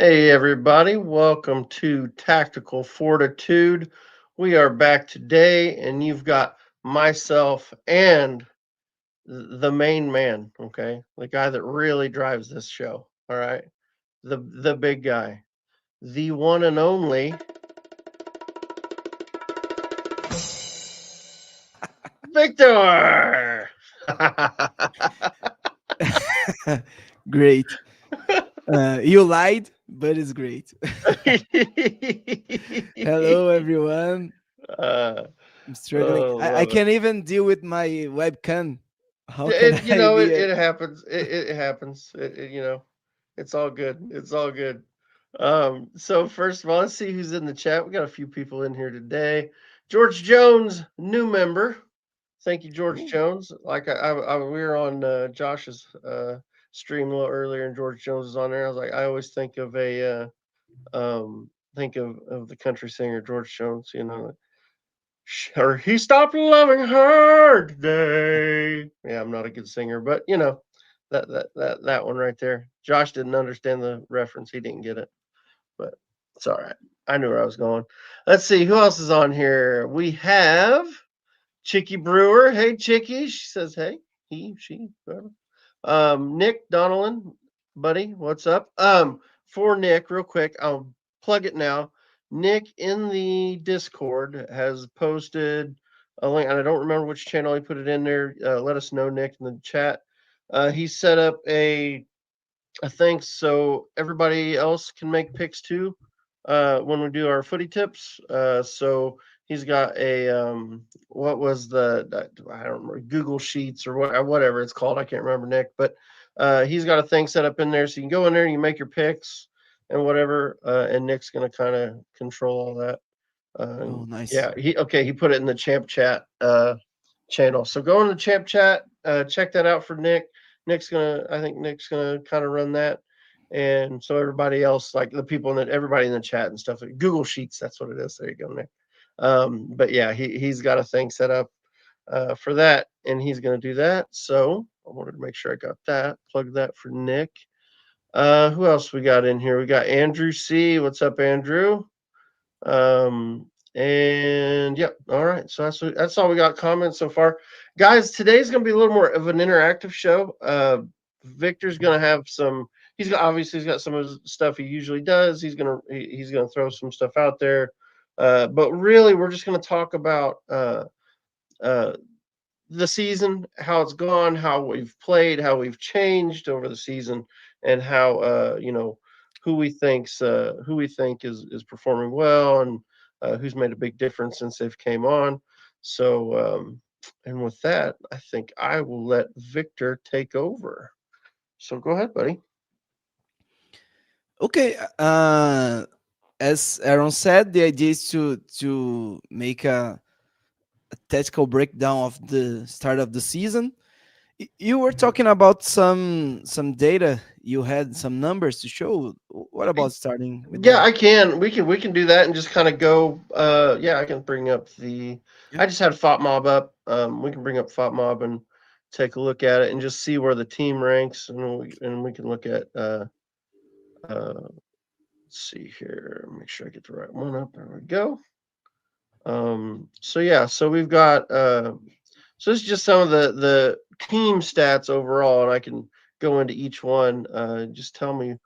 Hey, everybody, welcome to Tactical Fortitude. We are back today, and you've got myself and the main man, okay? The guy that really drives this show, all right? The big guy, the one and only Victor. Great. You lied, but it's great. Hello, everyone. uh, I'm struggling. oh, I love it. can't even deal with my webcam. How Yeah, can It, you I know, be it, a. it happens. It happens. It's all good. It's all good. So first of all, let's see who's in the chat. We got a few people in here today. George Jones, new member. Thank you, George Ooh, Jones. Like we were on Josh's stream a little earlier, and George Jones is on there. I was like, I always think of think of the country singer George Jones. Or he stopped loving her today. Yeah, I'm not a good singer, but that one right there. Josh didn't understand the reference. He didn't get it, but it's all right. I knew where I was going. Let's see who else is on here. We have Chicky Brewer. Hey, Chicky. She says, hey, he, she, whoever. Nick Donnellan, buddy, what's up? For Nick, real quick, I'll plug it now. Nick in the Discord has posted a link, and I don't remember which channel he put it in there. Let us know, Nick, in the chat. He set up a thing so everybody else can make picks too. When we do our footy tips. So he's got a what was I don't remember, Google Sheets or whatever it's called. I can't remember, Nick, but he's got a thing set up in there so you can go in there and you make your picks and whatever. And Nick's gonna kind of control all that. oh, nice. Yeah, he put it in the champ chat channel. So go in the champ chat, check that out for Nick. I think Nick's gonna kind of run that, and so everybody else, like the people everybody in the chat and stuff, like Google Sheets, that's what it is. There you go, Nick. But yeah, he's got a thing set up for that, and he's gonna do that. So I wanted to make sure I got that. Plug that for Nick. Who else we got in here? We got Andrew C. What's up, Andrew? And yep, all right. So that's all we got comments so far, guys. Today's gonna be a little more of an interactive show. Victor's gonna have some. He's got some of his stuff he usually does. He's gonna throw some stuff out there, but really we're just gonna talk about uh, the season, how it's gone, how we've played, how we've changed over the season, and how who we think is performing well and who's made a big difference since they've came on. So and with that, I think I will let Victor take over. So go ahead, buddy. Okay. As Aaron said, the idea is to make a tactical breakdown of the start of the season. You were talking about some data. You had some numbers to show. What about starting with Yeah, that? I can. We can do that and just kind of go. Yeah, I can bring up the. Yeah. I just had Fop Mob up. We can bring up Fop Mob and take a look at it and just see where the team ranks, and we can look at. Let's see here. Make sure I get the right one up. There we go. So yeah, so we've got. So this is just some of the team stats overall, and I can go into each one. Just tell me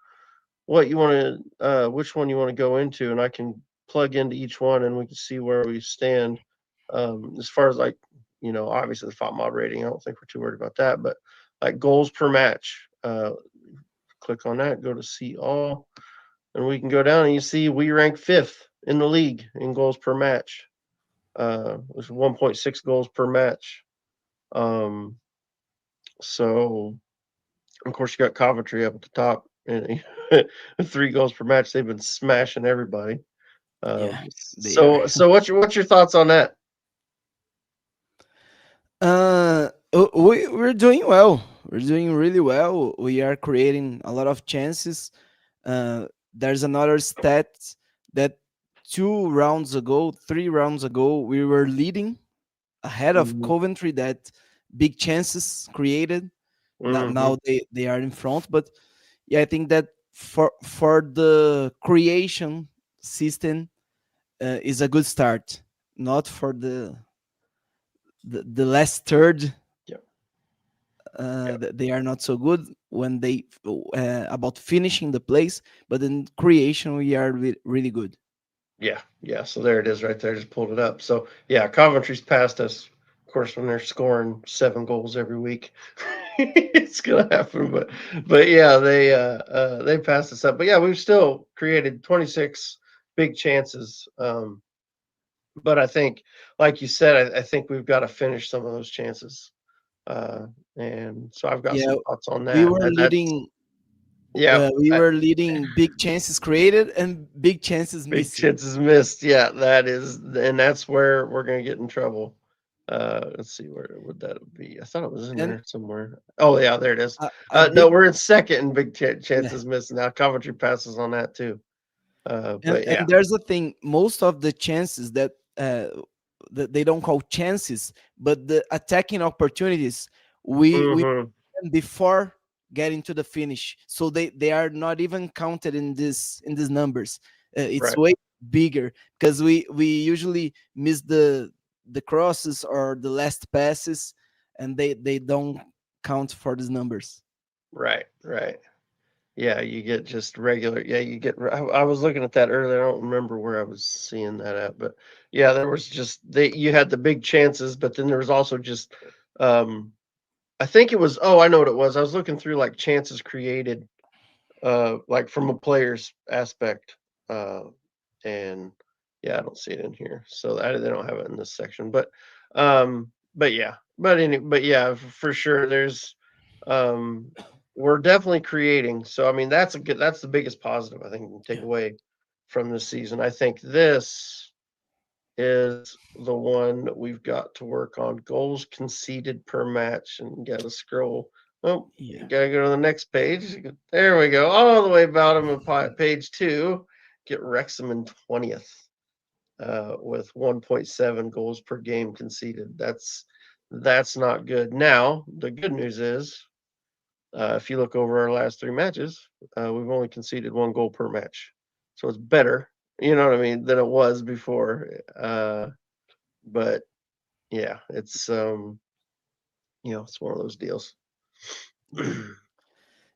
what you want to which one you want to go into, and I can plug into each one and we can see where we stand. As far as like, obviously the FOT mod rating, I don't think we're too worried about that, but like goals per match, click on that, go to see all, and we can go down and you see we rank fifth in the league in goals per match. It's 1.6 goals per match. um so of course, you got Coventry up at the top, and 3 goals per match. They've been smashing everybody. Yeah, they are. So what's your thoughts on that? We're doing well. We're doing really well. We are creating a lot of chances. There's another stat that 2 rounds ago, 3 rounds ago, we were leading ahead of Mm-hmm. Coventry. That big chances created. Now Mm-hmm. they are in front, but yeah, I think that for the creation system is a good start. Not for the last third, Yeah. Yeah. they are not so good when they about finishing the place, but in creation we are really good. Yeah. Yeah. So there it is right there. Just pulled it up. So yeah, Coventry's passed us. Of course, when they're scoring 7 goals every week, it's gonna happen. But yeah, they passed us up. But yeah, we've still created 26 big chances. But I think, like you said, I think we've got to finish some of those chances. Uh, and so I've got Yeah, some thoughts on we that. were That's leading. yeah, We were leading big chances created and big chances big missing. chances missed. Yeah, that is, and that's where we're gonna get in trouble. Let's see, where would that be? I thought it was in And there somewhere. Oh yeah, there it is. a No, big, we're in second in big yeah. chances missed. Now Coventry passes on that too. But yeah. And there's a thing, most of the chances that they don't call chances, but the attacking opportunities, we Hmm. before getting to the finish, so they are not even counted in these numbers. It's Right. way bigger because we usually miss the crosses or the last passes, and they don't count for these numbers. Right. Right. Yeah, you get just regular. Yeah, you get. I was looking at that earlier. I don't remember where I was seeing that at, but yeah, there was just they. You had the big chances, but then there was also just. Um, I think it was. Oh, I know what it was. I was looking through like chances created, like from a player's aspect, uh, and yeah, I don't see it in here, so they don't have it in this section. But yeah, but yeah, for sure, there's, um, we're definitely creating. So I mean, that's a good. That's the biggest positive I think we can take Yeah, away from this season. I think this is the one that we've got to work on. Goals conceded per match, and got to scroll. Oh, you yeah, gotta go to the next page. There we go. All the way bottom of page two. Get Wrexham in 20th, with 1.7 goals per game conceded. That's not good. Now the good news is, if you look over our last 3 matches, we've only conceded 1 goal per match, so it's better. You know what I mean, than it was before. But yeah, it's one of those deals. yeah.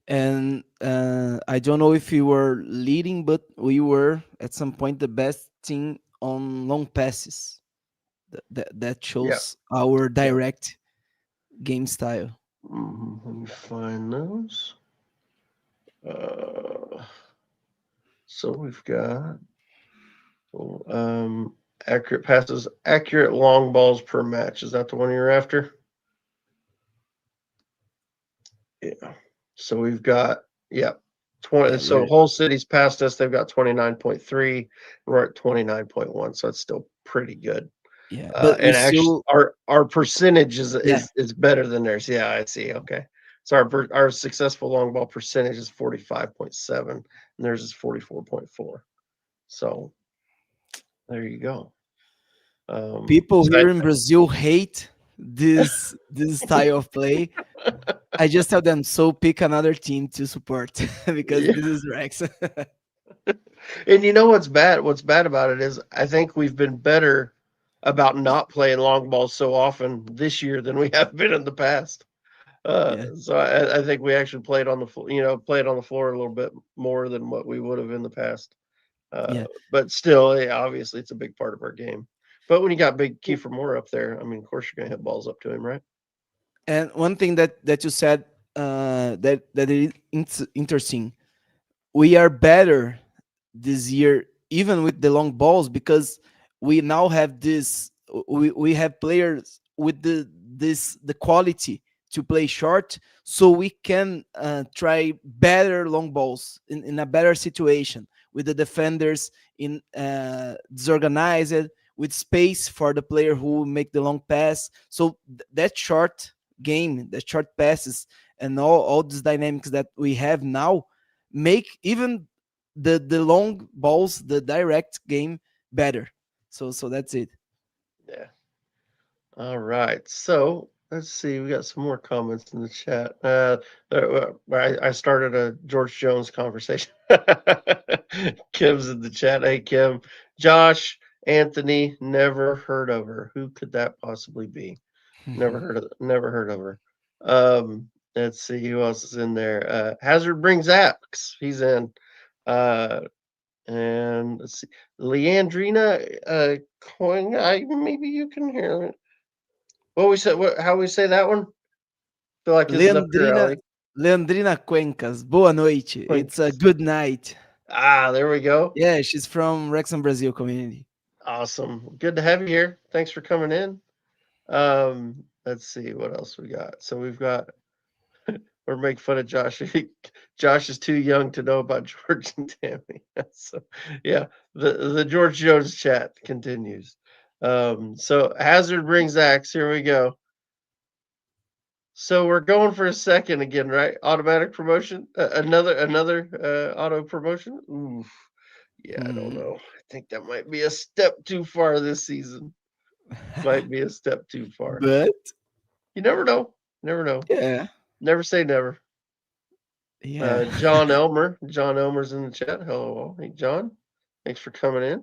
And I don't know if we were leading, but we were at some point the best team on long passes. That Yeah, shows our yeah. direct game style. Let me find those. Uh, so we've got, um, accurate passes, accurate long balls per match. Is that the one you're after? Yeah. So we've got, yeah, 20. Yeah, So we're whole city's past us. They've got 29.3. We're at 29.1. So it's still pretty good. yeah, but we And actually, still our percentage is yeah is better than theirs. Yeah, I see. Okay, so our successful long ball percentage is 45.7, and theirs is 44.4. So there you go. people So here in Brazil hate this style of play. I just tell them so pick another team to support because yeah, this is Rex. and you know what's bad? What's bad about it is I think we've been better about not playing long balls so often this year than we have been in the past. Yeah, So I think we actually played on the played on the floor a little bit more than what we would have in the past. yeah. But still, yeah, obviously, it's a big part of our game. But when you got big Kiefer Moore up there, I mean, of course you're gonna hit balls up to him, right? And one thing that you said that is interesting, we are better this year, even with the long balls, because we now have this. We have players with the quality to play short, so we can try better long balls in a better situation with the defenders in disorganized with space for the player who will make the long pass. So that short game, the short passes, and all these dynamics that we have now make even the long balls, the direct game better. So that's it. Yeah. All right. So let's see. We got some more comments in the chat. I started a George Jones conversation. Kim's in the chat. Hey, Kim. Josh, Anthony, never heard of her. Who could that possibly be? Never heard of her. Let's see who else is in there. Hazard brings axe. He's in. Uh, and let's see. Leandrina Coin. Maybe you can hear it. What we said? How we say that one? Feel like this is up your Leandrina alley. Leandrina Cuencas, boa noite. It's a Thanks. good night. There we go. Yeah, she's from Wrexham Brazil community. Awesome. Good to have you here. Thanks for coming in. Let's see what else we got. So we've got. We're making fun of Josh. Josh is too young to know about George and Tammy. So yeah, the George Jones chat continues. So Hazard brings axe. Here we go. So we're going for a second again, right? Automatic promotion. Another auto promotion. Oof. Yeah, I don't Hmm. know. I think that might be a step too far this season. Might be a step too far. But You never know. Never know. yeah, Never say never. yeah. John Elmer. John Elmer's in the chat. Hello, hey John. Thanks for coming in.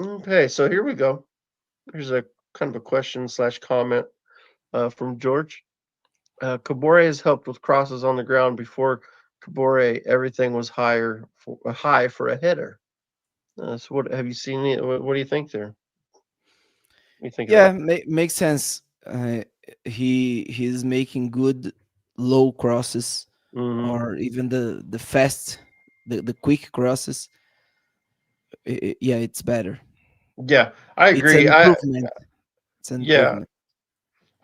Okay, so here we go. Here's a kind of a question slash comment from George. Kabore has helped with crosses on the ground. Before Kabore, everything was high for a header. So what have you seen? What do you think there? What are you thinking Yeah, about? makes sense. He's making good low crosses, Hmm. or even the fast, the quick crosses. Yeah, it's better. Yeah, I It's an agree. improvement. It's an Yeah, improvement.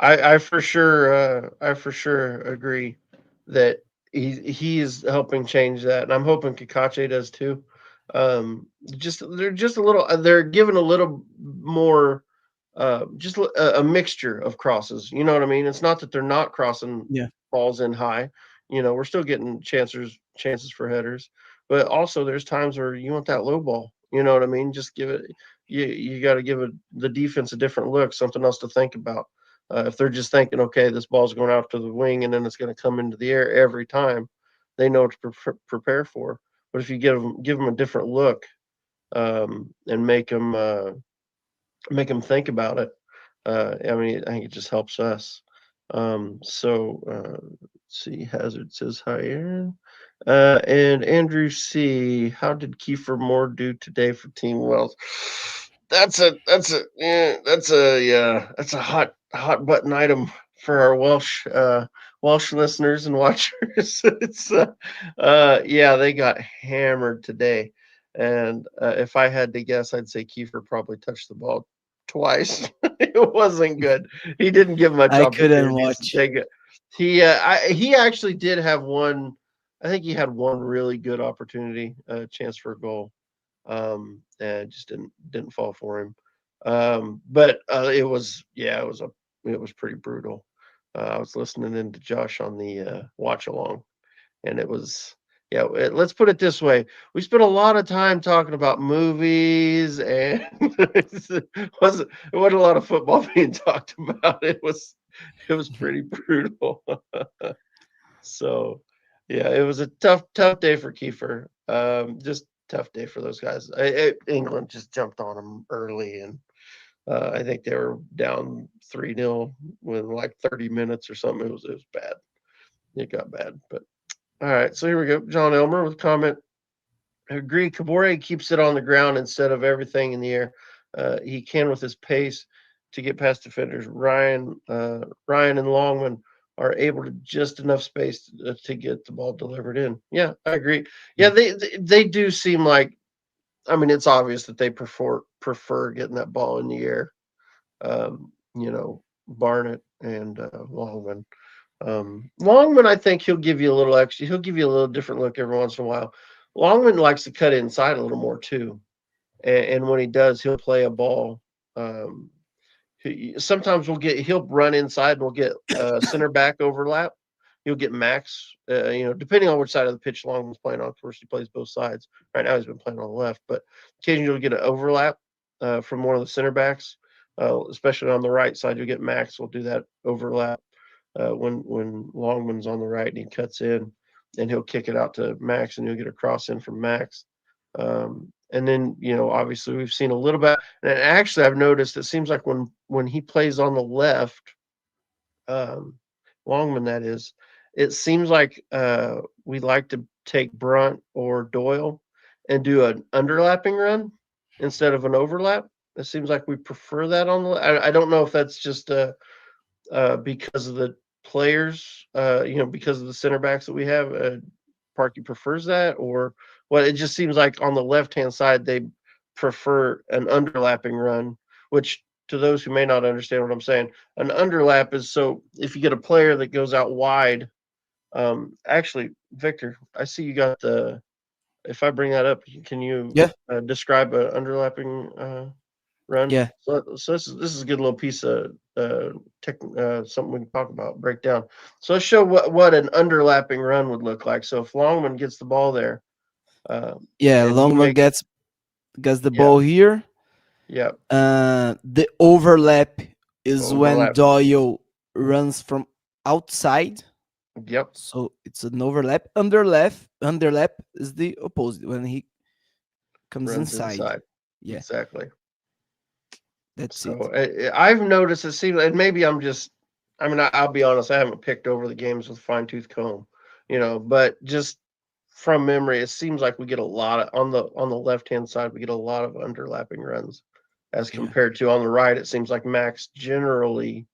I for sure agree that he is helping change that, and I'm hoping Kakache does too. Just they're just a little they're giving a little more, just a mixture of crosses. You know what I mean? It's not that they're not crossing Yeah. balls in high. We're still getting chances for headers, but also there's times where you want that low ball. You know what I mean? Just give it. You got to give the defense a different look, something else to think about. If they're just thinking, okay, this ball's going out to the wing and then it's going to come into the air every time, they know what to prepare for. But if you give them a different look, and make them think about it, I mean, I think it just helps us. Let's see. Hazard says hi, Aaron. And Andrew C. How did Kiefer Moore do today for Team Wells? That's a hot button item for our Welsh listeners and watchers. Yeah, they got hammered today, and if I had to guess, I'd say Kiefer probably touched the ball twice. It wasn't good. He didn't give much I couldn't opportunities to watch. take it. He actually did have one. I think he had one really good opportunity, chance for a goal, and just didn't fall for him. But it was pretty brutal. I was listening in to Josh on the watch along, and it was let's put it this way: we spent a lot of time talking about movies, and it wasn't a lot of football being talked about. It was pretty brutal. So, yeah, it was a tough day for Kiefer. Just tough day for those guys. England just jumped on them early, and I think they were down 3-0 with like 30 minutes or something. It was bad. It got bad, but all right. So here we go. John Elmer with comment. Agree. Kabore keeps it on the ground instead of everything in the air. He can with his pace to get past defenders. Ryan and Longman are able to just enough space to get the ball delivered in. Yeah, I agree. Yeah, Mm. they do seem like. I mean, it's obvious that they prefer getting that ball in the air. Barnett and Longman. Longman, I think he'll give you a little extra. He'll give you a little different look every once in a while. Longman likes to cut inside a little more too, and when he does, he'll play a ball. Um, Sometimes he'll run inside and we'll get center back overlap. He'll get Max, depending on which side of the pitch Longman's playing on. Of course, he plays both sides. Right now, he's been playing on the left, but occasionally you'll get an overlap from one of the center backs. especially on the right side. You'll get Max will do that overlap when Longman's on the right and he cuts in, and he'll kick it out to Max, and you'll get a cross in from Max. And then obviously we've seen a little bit, and actually I've noticed it seems like when he plays on the left, um, Longman that is, it seems like we like to take Brunt or Doyle and do an underlapping run instead of an overlap. It seems like we prefer that on the. I don't know if that's just because of the players, because of the center backs that we have. Parky prefers that, or what? It just seems like on the left hand side they prefer an underlapping run, which to those who may not understand what I'm saying, an underlap is so if you get a player that goes out wide. Actually, Victor, I see you got the. If I bring that up, can you Yeah, describe an underlapping run? yeah, So this is a good little piece of something we can talk about, break down. So let's show what an underlapping run would look like. So if Longman gets the ball there, yeah. and he Longman makes gets the yeah, ball here. yeah, The overlap is when overlap, Doyle runs from outside. yep, So it's an overlap. Underlap is the opposite when he comes runs inside. inside, Yeah, exactly. that's So it. I've noticed it seems, and maybe I'm just, I mean, I'll be honest, I haven't picked over the games with fine tooth comb, but just from memory, it seems like we get a lot of on the left hand side, we get a lot of underlapping runs as Yeah, compared to on the right. It seems like Max generally,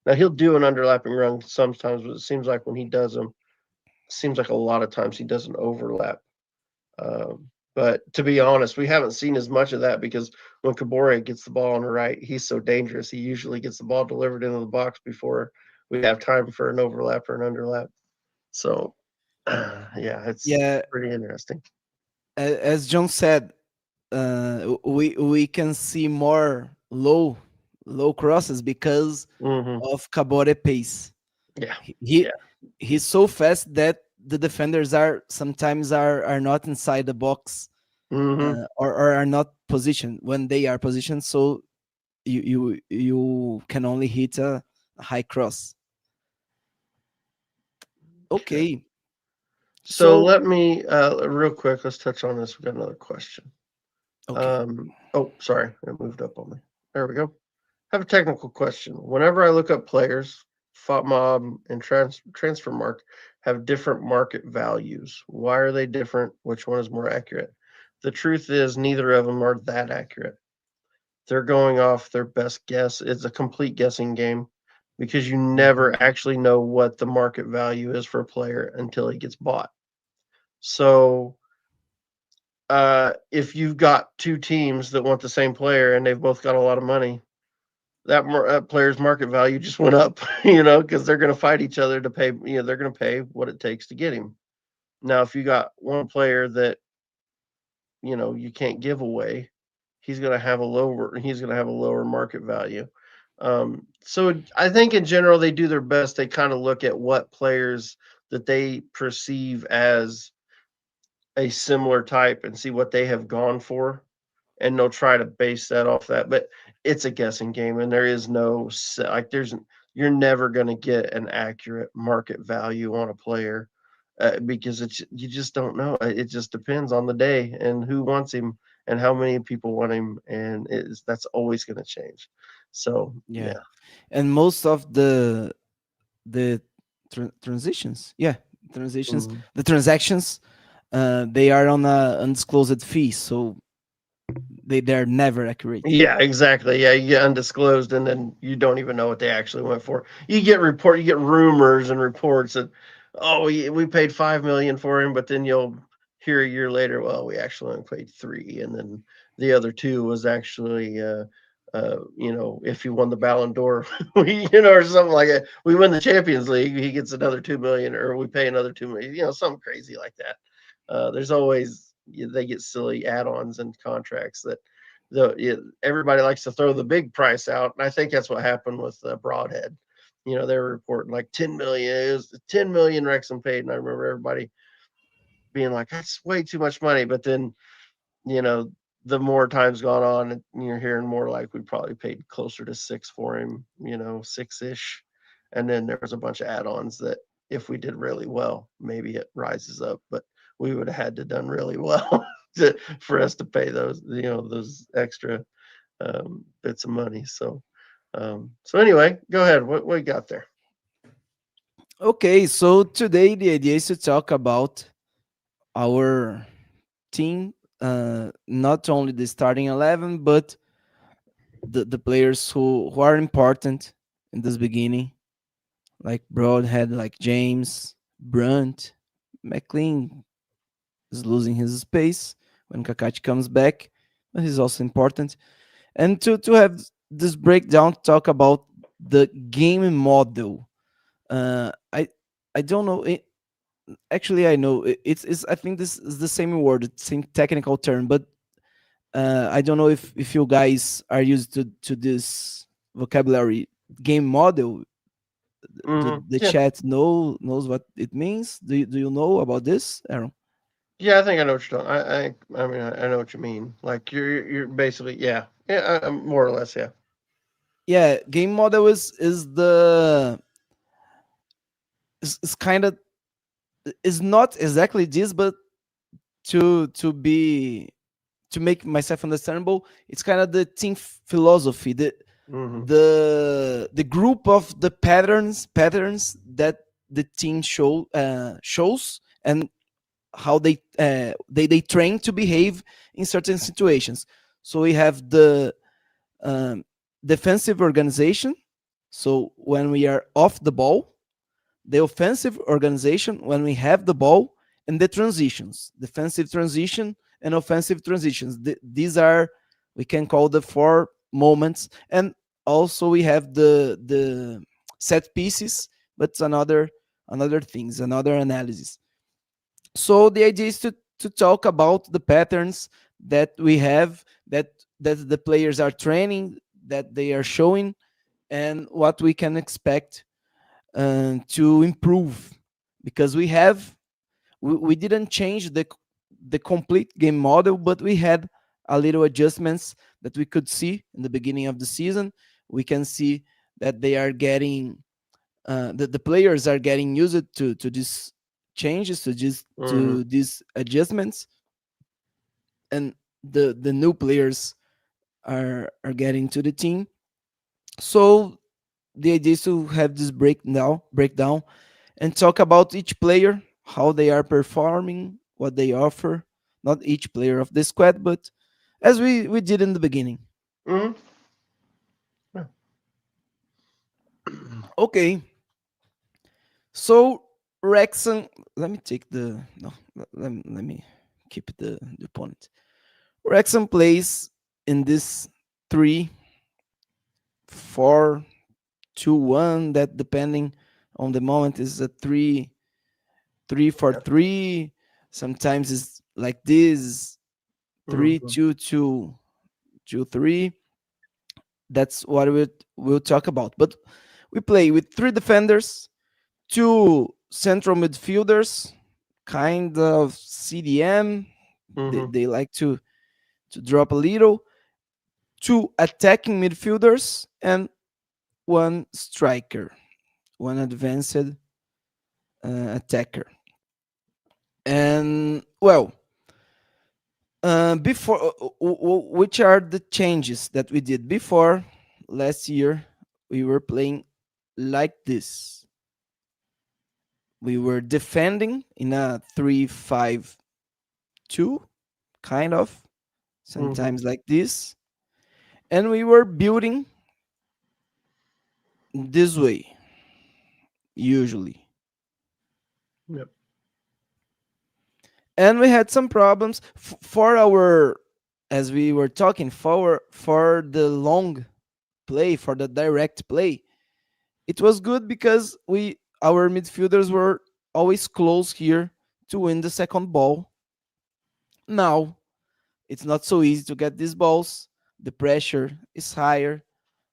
now he'll do an underlapping run sometimes, but it seems like when he does them, it seems like a lot of times he doesn't overlap. But to be honest, we haven't seen as much of that because when Kabore gets the ball on the right, he's so dangerous. He usually gets the ball delivered into the box before we have time for an overlap or an underlap. So, yeah, it's yeah. pretty interesting. As John said, we can see more low crosses because Hmm. of Cabore pace. Yeah, He he- yeah, he's so fast that the defenders are sometimes are not inside the box, hmm, or are not positioned when they are positioned. So you can only hit a high cross. okay. Okay, So so let me real quick. Let's touch on this. We got another question. okay, Oh, sorry, it moved up on me. There we go. I have a technical question. Whenever I look up players, FOTMob and Transfermark have different market values. Why are they different? Which one is more accurate? The truth is, neither of them are that accurate. They're going off their best guess. It's a complete guessing game because you never Mhm. actually know what the market value is for a player until he gets bought. So, if you've got two teams that want the same player and they've both got a lot of money, that player's market value just went up, because they're going to fight each other to pay. They're going to pay what it takes to get him. Now, if you got one player that you can't give away, he's going to have a lower market value. So I think in general they do their best. They kind of look at what players that they perceive as a similar type and see what they have gone for, and they'll try to base that off that. But it's a guessing game, and there is no like you're never going to get an accurate market value on a player because you just don't know. It just depends on the day and who wants him and how many people want him, and that's always going to change. So yeah, yeah. and most of the transitions, yeah, transitions, Mhm. the transactions, they are on a undisclosed fee, so they're never accurate. Yeah, exactly. Yeah, you get undisclosed, and then you don't even know what they actually went for. You get rumors and reports that, oh, we paid 5 million for him, but then you'll hear a year later, well, we actually only paid three, and then the other two was actually, if he won the Ballon d'Or, or something like that. We win the Champions League, he gets another 2 million, or we pay another 2 million, something crazy like that. There's always they get silly add-ons and contracts that everybody likes to throw the big price out, and I think that's what happened with Broadhead. They were reporting like 10 million. It was 10 million Wrexham paid, and I remember everybody being like, "That's way too much money." But then, you know, the more time's gone on, you're hearing more like we probably paid closer to 6 for him, 6-ish. And then there was a bunch of add-ons that if we did really well, maybe it rises up, but we would have had to done really well for us to pay those extra bits of money. So anyway, go ahead. What you got there? Okay, so today the idea is to talk about our team, not only the starting 11, but the players who are important in this beginning, like Broadhead, like James, Brunt, McLean is losing his space when Kakachi comes back, but he's also important. And to have this breakdown, talk about the game model. I don't know. Actually, I know it's. I think this is the same word, the same technical term, but I don't know if you guys are used to this vocabulary. Game model. The Yeah, chat knows what it means. Do you know about this, Aaron? yeah. I think I know what you're talking. I mean, I know what you mean. Like you're basically, yeah, more or less, yeah. Yeah, game model is kind of, is not exactly this, but to be, to make myself understandable, it's kind of the team philosophy, Hmm. the group of the patterns that the team shows, and how they train to behave in certain situations. So we have the um, defensive organization, so when we are off the ball, the offensive organization when we have the ball, and the transitions, defensive transition and offensive transitions. These are, we can call the four moments. And also we have the set pieces, but it's another things, another analysis. So the idea is to talk about the patterns that we have, that the players are training, that they are showing, and what we can expect to improve, because we didn't change the complete game model, but we had a little adjustments that we could see in the beginning of the season. We can see that they are getting, the players are getting used to these changes, Hmm. to these adjustments, and the new players are getting to the team. So the idea is to have this breakdown and talk about each player, how they are performing, what they offer. Not each player of the squad, but as we did in the beginning. Hmm. Okay, so Wrexham. Let me take the no. Let me keep the opponent. Wrexham plays in this 3-4-2-1. That, depending on the moment, is a 3-3-4-3. Sometimes it's like this, three Hmm. two two two three. That's what we'll talk about. But we play with three defenders, two central midfielders, kind of CDM. They, Hmm. they like to drop a little, two attacking midfielders, and one striker, one advanced attacker. And well, before which are the changes that we did before? Last year we were playing like this. We were defending in a 3-5-2, kind of, Hmm. sometimes like this, and we were building this way usually. Yep. And we had some problems for our, as we were talking, for the long play, for the direct play. It was good because we, our midfielders were always close here to win the second ball. Now it's not so easy to get these balls. The pressure is higher.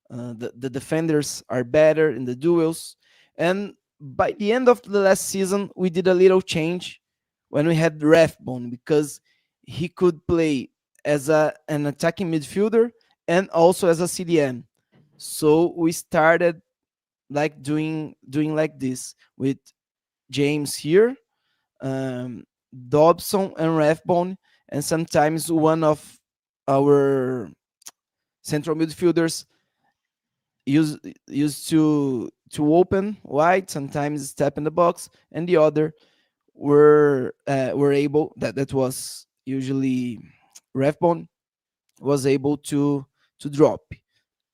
The defenders are better in the duels. And by the end of the last season, we did a little change when we had Rathbone, because he could play. as an attacking midfielder and also as a CDM. So we started like doing like this with James here, um, Dobson and Rathbone, and sometimes one of our central midfielders used used to open wide, sometimes step in the box, and the other were able, that was usually Rathbone, was able to drop.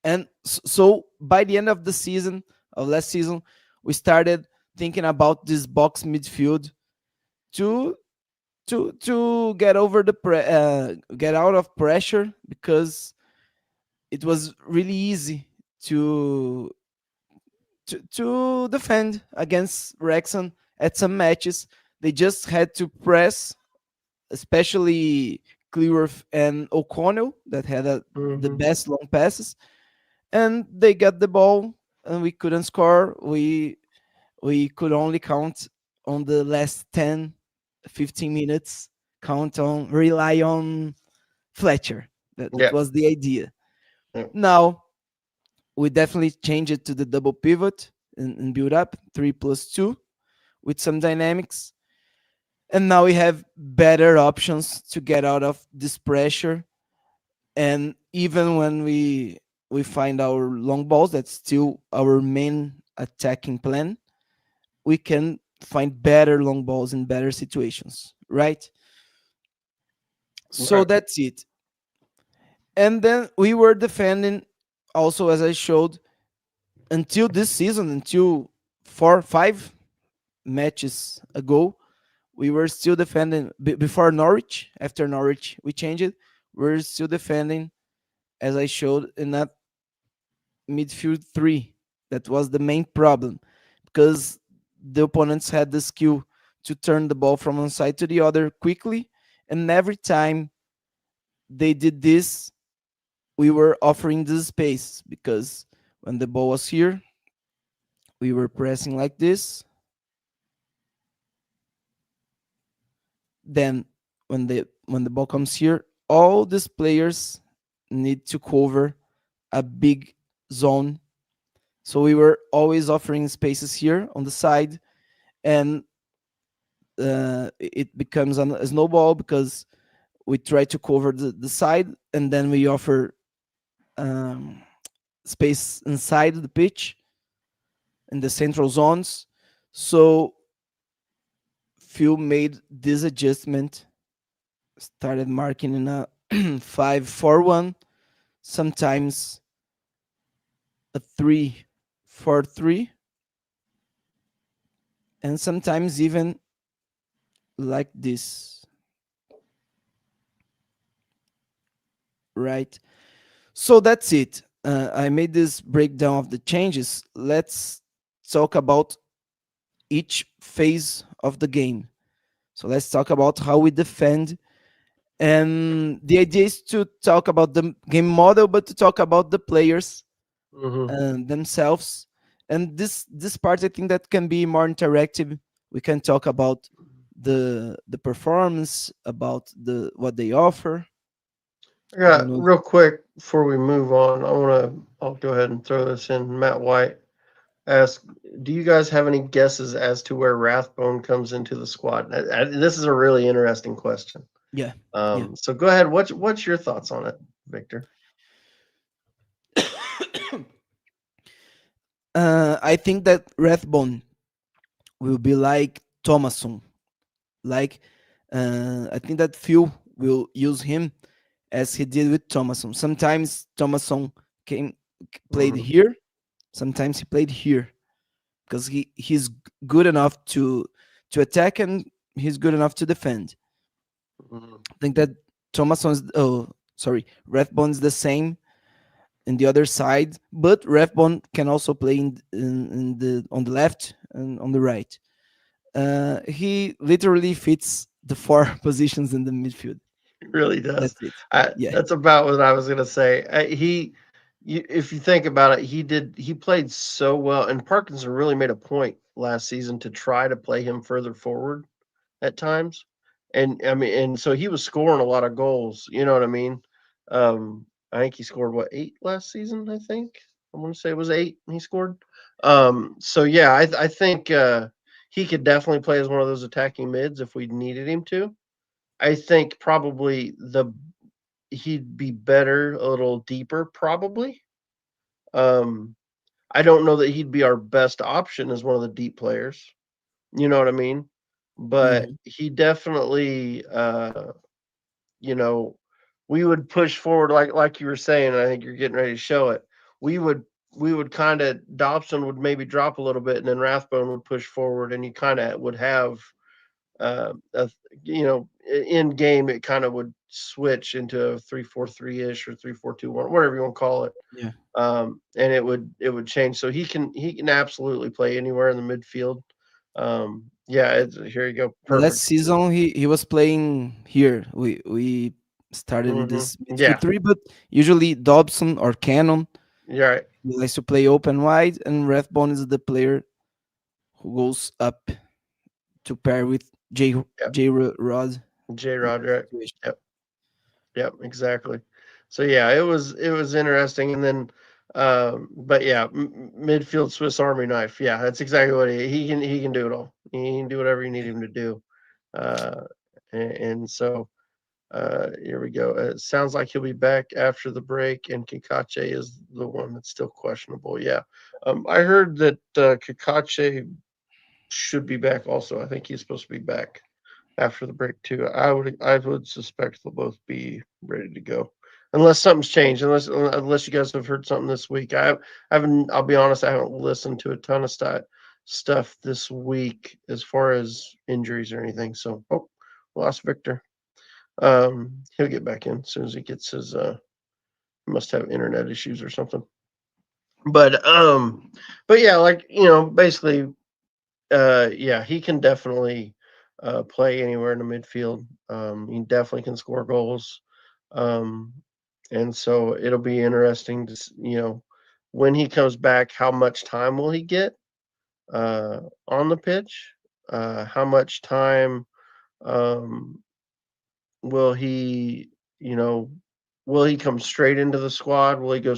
And so by the end of the season, of last season, we started thinking about this box midfield to to get over get out of pressure, because it was really easy to to defend against Wrexham at some matches. They just had to press, especially Cleworth and O'Connell, that had the Hmm. best long passes, and they got the ball and we couldn't score. We could only count on the last 10, 15 minutes, rely on Fletcher. That Yeah. was the idea. Yeah. Now we definitely change it to the double pivot and build up 3+2 with some dynamics. And now we have better options to get out of this pressure. And even when we find our long balls, that's still our main attacking plan, we can find better long balls in better situations, right? So Right. that's it. And then we were defending also, as I showed, until this season, until 4 5 matches ago, we were still defending before Norwich. After Norwich, we changed it. We're still defending, as I showed, in that midfield three. That was the main problem, because the opponents had the skill to turn the ball from one side to the other quickly, and every time they did this, we were offering the space, because when the ball was here, we were pressing like this. Then when the ball comes here, all these players need to cover a big zone. So we were always offering spaces here on the side, and it becomes a snowball, because we try to cover the side, and then we offer um, space inside the pitch in the central zones. So Phil made this adjustment, started marking in a 5-4-1, sometimes a 3-4-3, and sometimes even like this, right? So that's it. I made this breakdown of the changes. Let's talk about each phase of the game. So let's talk about how we defend. And the idea is to talk about the game model, but to talk about the players Hmm. themselves. And this part, I think, that can be more interactive. We can talk about the performance, about the what they offer. I I don't got know. real quick before we move on. I'll go ahead and throw this in. Matt White ask, do you guys have any guesses as to where Rathbone comes into the squad? This is a really interesting question. Yeah, yeah. So go ahead. What's your thoughts on it, Victor? I think that Rathbone will be like Thomason. Like, I think that Phil will use him as he did with Thomason. Sometimes Thomason came played Hmm. here. Sometimes he played here, because he's good enough to attack, and he's good enough to defend. Hmm. I think that Thomason's Rathbone's the same in the other side, but Rathbone can also play in the on the left and on the right. He literally fits the four positions in the midfield. It really does. That's it. Yeah, That's about what I was gonna say. If you think about it, he played so well, and Parkinson really made a point last season to try to play him further forward at times, and I mean, and so he was scoring a lot of goals. You know what I mean? I think he scored what 8 last season. I think I want to say it was 8. He scored. So yeah, I think he could definitely play as one of those attacking mids if we needed him to. I think probably the he'd be better a little deeper, probably. Um, I don't know that he'd be our best option as one of the deep players. You know what I mean? But Mhm. he definitely, you know, we would push forward like you were saying. And I think you're getting ready to show it. We would we would kind of Dobson would maybe drop a little bit, and then Rathbone would push forward, and you kind of would have a, in game it kind of would switch into a 3-4-3 ish or 3-4-2-1, whatever you want to call it. Yeah. And it would change. So he can absolutely play anywhere in the midfield. Yeah, here you go, Last perfect. season he was playing here. We started in this midfield Yeah, three, but usually Dobson or Cannon you're right. he likes to play open wide, and Rathbone is the player who goes up to pair with Yep, J Rod J in Rod, that right. situation. Yep. Yep, exactly. So yeah, it was interesting, and then, but yeah, midfield Swiss Army knife. Yeah, that's exactly what he can do it all. He can do whatever you need him to do. Uh, and so here we go. It sounds like he'll be back after the break, and Kikache is the one that's still questionable. Yeah, I heard that Kikache should be back also. I think he's supposed to be back after the break too. I would suspect they'll both be ready to go, unless something's changed. Unless you guys have heard something this week. I haven't. I'll be honest. I haven't listened to a ton of stuff this week as far as injuries or anything. So, oh, we lost Victor. He'll get back in as soon as he gets his. He must have internet issues or something. But but yeah, like basically yeah, he can definitely play anywhere in the midfield. He definitely can score goals. Um, and so it'll be interesting to when he comes back, how much time will he get on the pitch? How much time um, will he, you know, will he come straight into the squad? Will he go?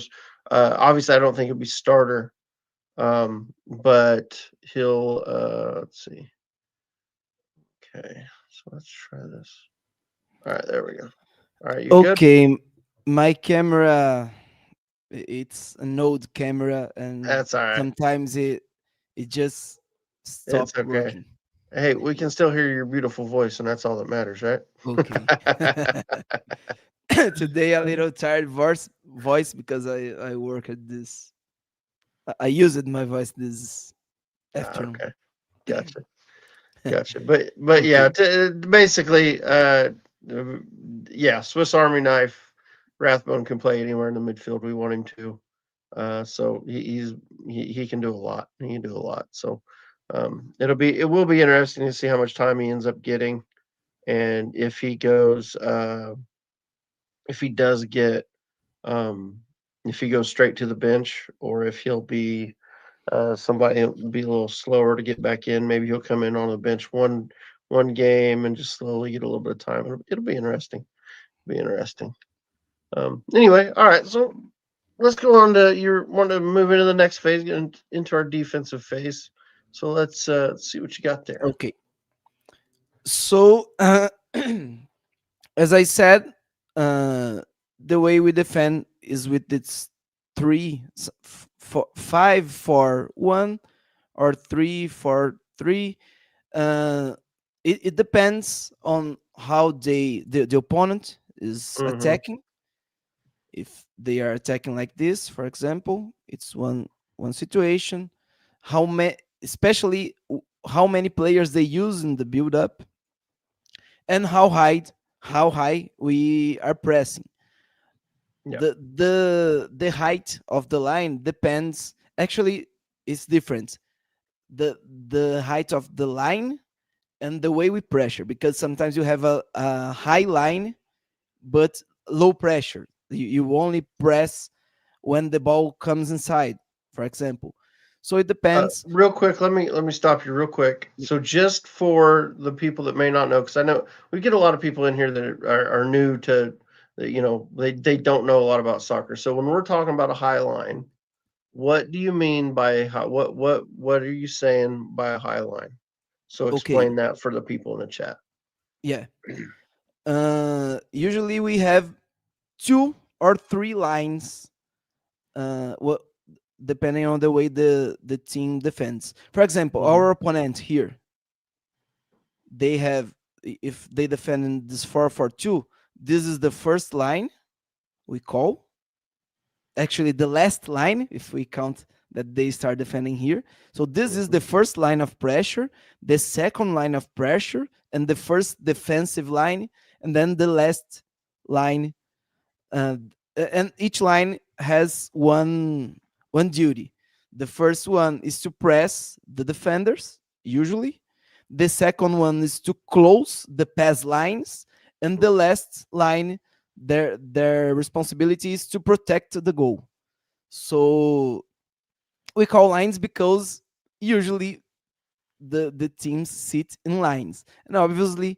Obviously, I don't think he'll be starter, but he'll. Let's see. Okay, so let's try this. All right, there we go. All right, you good? Okay, my camera it's an old camera, and That's all right. sometimes it just It's stop okay. working. Hey, we can still hear your beautiful voice, and that's all that matters, right? Okay. Today a little tired voice because I work at this. I used my voice this afternoon. Okay, gotcha, gotcha. But yeah, Okay. basically, yeah, Swiss Army knife. Rathbone can play anywhere in the midfield we want him to. So he can do a lot. He can do a lot. So it will be interesting to see how much time he ends up getting, and if he does get um, if he goes straight to the bench, or if he'll be somebody will be a little slower to get back in. Maybe he'll come in on the bench one game and just slowly get a little bit of time. It'll be interesting. Be interesting. Anyway, all right. So let's go on to you want to move into the next phase, into our defensive phase. So let's see what you got there. Okay. So as I said, the way we defend is with its 5-4-1 or 3-4-3. Uh, it depends on how the opponent is Mm-hmm. attacking. If they are attacking like this, for example, it's one situation. How many, especially how many players they use in the build up, and how high we are pressing. Yeah. The height of the line depends. Actually, it's different. The height of the line and the way we pressure, because sometimes you have a high line but low pressure. You only press when the ball comes inside, for example. So it depends. Real quick, let me stop you real quick. So just for the people that may not know, because I know we get a lot of people in here that are new to, they don't know a lot about soccer. So when we're talking about a high line, what do you mean by what are you saying by a high line? So Okay, explain that for the people in the chat. yeah. Usually we have two or three lines. What depending on the way the team defends. For example, Hmm. our opponent here, they have, if they defend in this 4-4-2, this is the first line we call, actually the last line if we count that they start defending here. So this is the first line of pressure, the second line of pressure, and the first defensive line, and then the last line. uh, and each line has one duty. The first one is to press the defenders, usually. The second one is to close the pass lines, and the last line, their responsibility is to protect the goal. So we call lines because usually the teams sit in lines, and obviously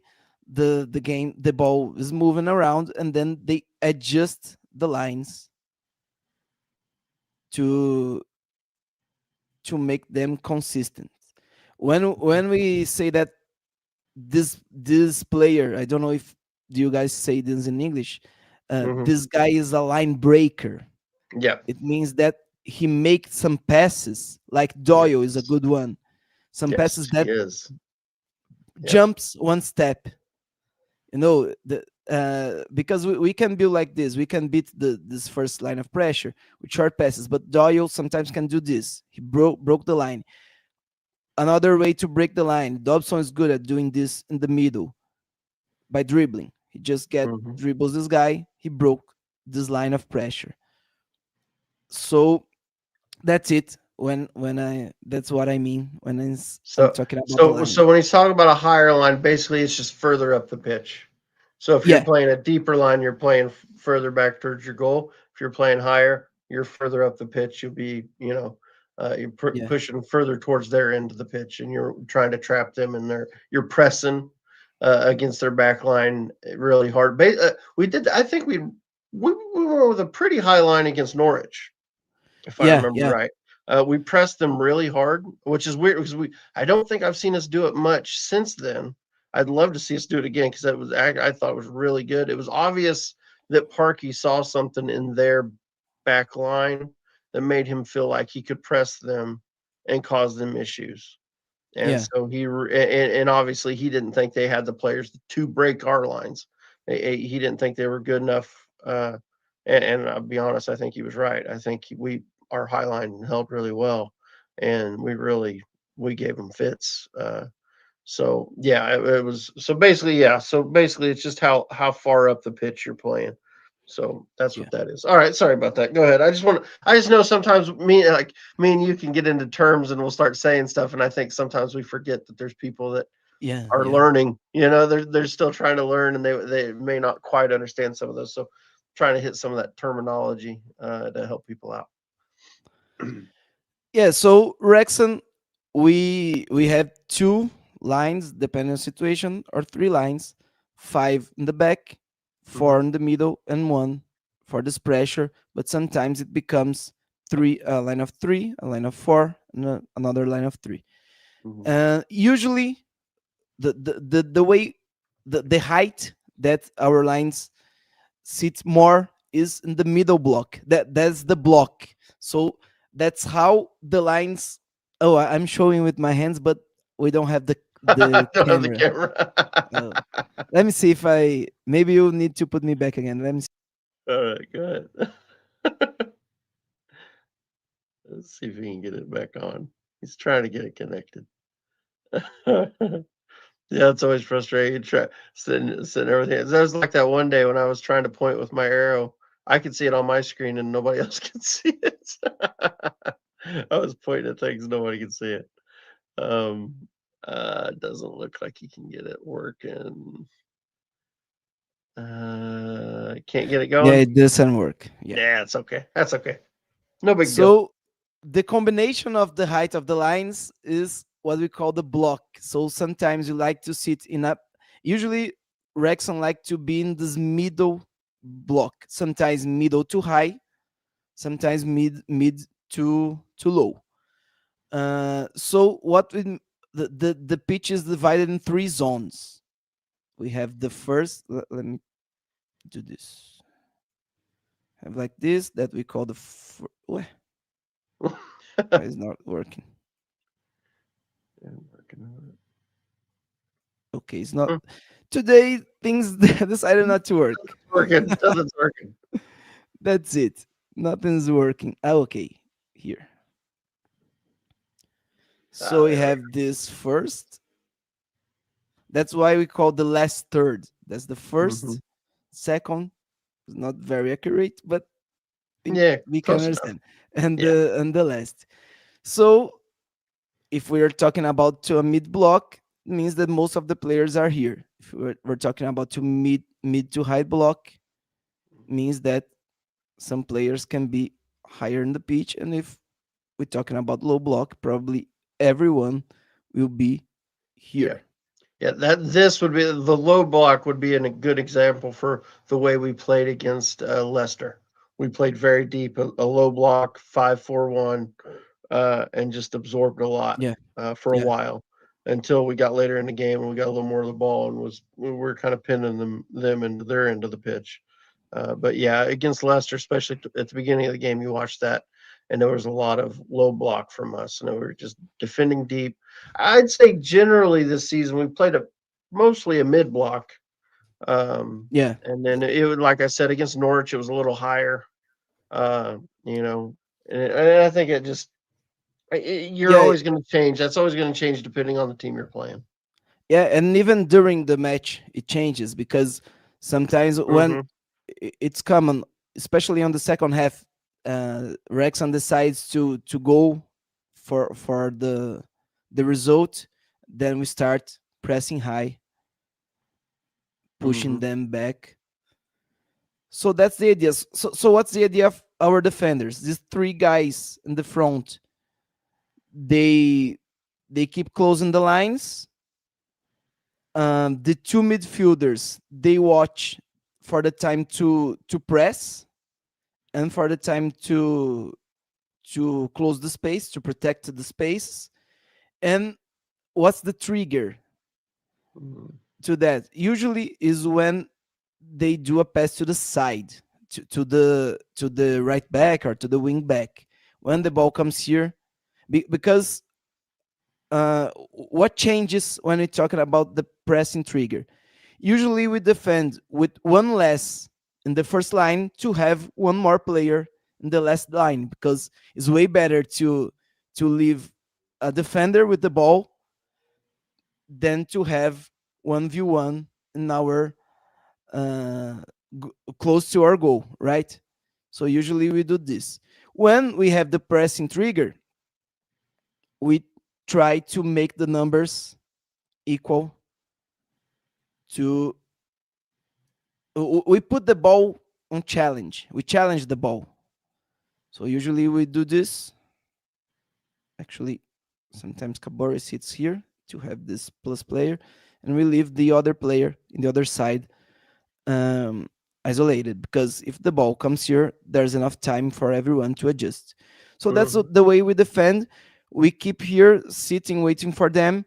the ball is moving around, and then they adjust the lines to make them consistent. When we say that this player, I don't know if do you guys say this in English, Hmm. this guy is a line breaker. Yeah. It means that he makes some passes, like Doyle is a Yes. good one, some Yes, passes he that is. Yep. jumps one step. The because we can build like this. We can beat this first line of pressure with short passes, but Doyle sometimes can do this. He broke the line. Another way to break the line, Dobson is good at doing this in the middle by dribbling. He just get Hmm. dribbles this guy. He broke this line of pressure. So that's it. When I that's what I mean when I'm So talking about the so line. so when he's talking about a higher line, basically it's just further up the pitch. So if you're Yeah, playing a deeper line, you're playing further back towards your goal. If you're playing higher, you're further up the pitch. You'll be, you're yeah, pushing further towards their end of the pitch, and you're trying to trap them in there. You're pressing against their back line really hard. We did. I think we were with a pretty high line against Norwich, if I yeah, remember yeah, right. We pressed them really hard, which is weird because I don't think I've seen us do it much since then. I'd love to see us do it again because I thought it was really good. It was obvious that Parkey saw something in their back line that made him feel like he could press them and cause them issues. And yeah, so and obviously he didn't think they had the players to break our lines. He didn't think they were good enough. And I'll be honest, I think he was right. I think our high line held really well, and we gave them fits. So yeah, it was so basically yeah. So basically, it's just how far up the pitch you're playing. So that's yeah, what that is. All right, sorry about that. Go ahead. I just know sometimes me and you can get into terms and we'll start saying stuff, and I think sometimes we forget that there's people that yeah, are yeah. learning. They're still trying to learn, and they may not quite understand some of those. So trying to hit some of that terminology to help people out. Yeah, so Rexon, we have two lines depending on situation, or three lines, five in the back, four Mhm, in the middle, and one for this pressure. But sometimes it becomes three, a line of three, a line of four, and another line of three. mhm. Usually, the way the height that our lines sits more is in the middle block. That's the block. So that's how the lines. Oh, I'm showing with my hands, but we don't have I the don't have the camera. camera. Oh. Let me see if I. Maybe you need to put me back again. Let me see. All right, go ahead. Let's see if we can get it back on. He's trying to get it connected. Yeah, it's always frustrating. Try sitting everything. There's like that one day when I was trying to point with my arrow. I could see it on my screen and nobody else could see it. I was pointing at things, nobody could see it. Um, it doesn't look like you can get it working. Can't get it Yeah, going. it doesn't work. Yeah. Yeah, it's okay. That's okay. No big deal. So the combination of the height of the lines is what we call the block. So sometimes you like to sit in a, usually Wrexham like to be in this middle block, sometimes middle to high, sometimes mid to low. So what we, the pitch is divided in three zones. We have the first, let me do this, have like this that we call the why is not working. Okay, it's not today. Things decided not to work. Working, nothing's working. That's it. Nothing's working. Ah, okay, here. So we There we have this first. That's why we call the last third. That's the go. Hmm. first, second. It's not very accurate, but Yeah, we can close enough. understand. And Yeah. the last. So if we are talking about to a mid block, it means that most of the players are here. If we're talking about to mid to high block, means that some players can be higher in the pitch, and if we're talking about low block, probably everyone will be Yeah. here. Yeah, that this would be the low block would be a good example for the way we played against Leicester. We played very deep, a low block, 5-4-1, and just absorbed a lot Yeah, for a yeah, while until we got later in the game and we got a little more of the ball and we were kind of pinning them into their end of the pitch. But yeah, against Leicester, especially at the beginning of the game, you watched that, and there was a lot of low block from us, and we were just defending deep. I'd say generally this season we played a mostly a mid block, yeah, and then it would, like I said, against Norwich, it was a little higher. You know, and I think it just you're yeah, always going to change. That's always going to change depending on the team you're playing. yeah. And even during the match, it changes because sometimes when Hmm. it's common, especially on the second half, Wrexham decides to go for the result. Then we start pressing high, pushing Hmm. them back. So that's the idea. So what's the idea of our defenders? These three guys in the front, they they keep closing the lines. The two midfielders, they watch for the time to press and for the time to close the space, to protect the space. And what's the trigger Hmm. to that? Usually is when they do a pass to the side, to the right back or to the wing back. When the ball comes here, because what changes when we're talking about the pressing trigger? Usually we defend with one less in the first line to have one more player in the last line, because it's way better to leave a defender with the ball than to have 1v1 in our uh, close to our goal, right? So usually we do this. When we have the pressing trigger, we try to make the numbers equal to. We put the ball on challenge. We challenge the ball. So usually we do this. Actually, sometimes Kabori sits here to have this plus player, and we leave the other player in the other side um, isolated, because if the ball comes here, there's enough time for everyone to adjust. So that's Hmm. the way we defend. We keep here sitting, waiting for them.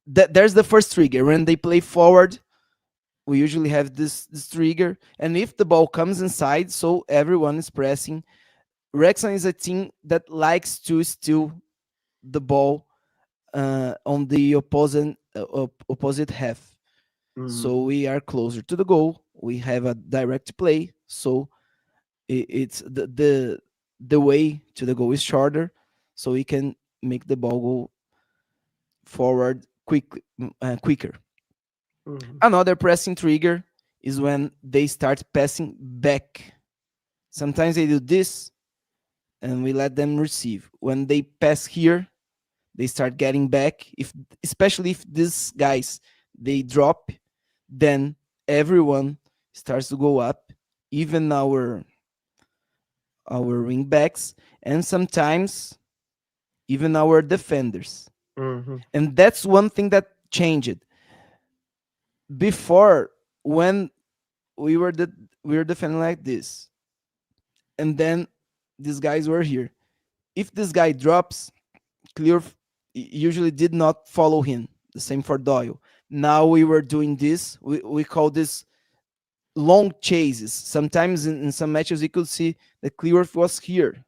There's the first trigger. When they play forward, we usually have this trigger. And if the ball comes inside, so everyone is pressing. Wrexham is a team that likes to steal the ball on the opposite half. Hmm. So we are closer to the goal. We have a direct play. So it's the way to the goal is shorter, so we can make the ball go forward quicker. Hmm. Another pressing trigger is when they start passing back. Sometimes they do this and we let them receive. When they pass here, they start getting back. If especially if these guys they drop, then everyone starts to go up. Even our wing backs, and sometimes even our defenders. Hmm. And that's one thing that changed. Before, when we were the we were defending like this, and then these guys were here. If this guy drops, clear usually did not follow him. The same for Doyle. Now we were doing this. We call this long chases. Sometimes in some matches we could see that Clearworth was here,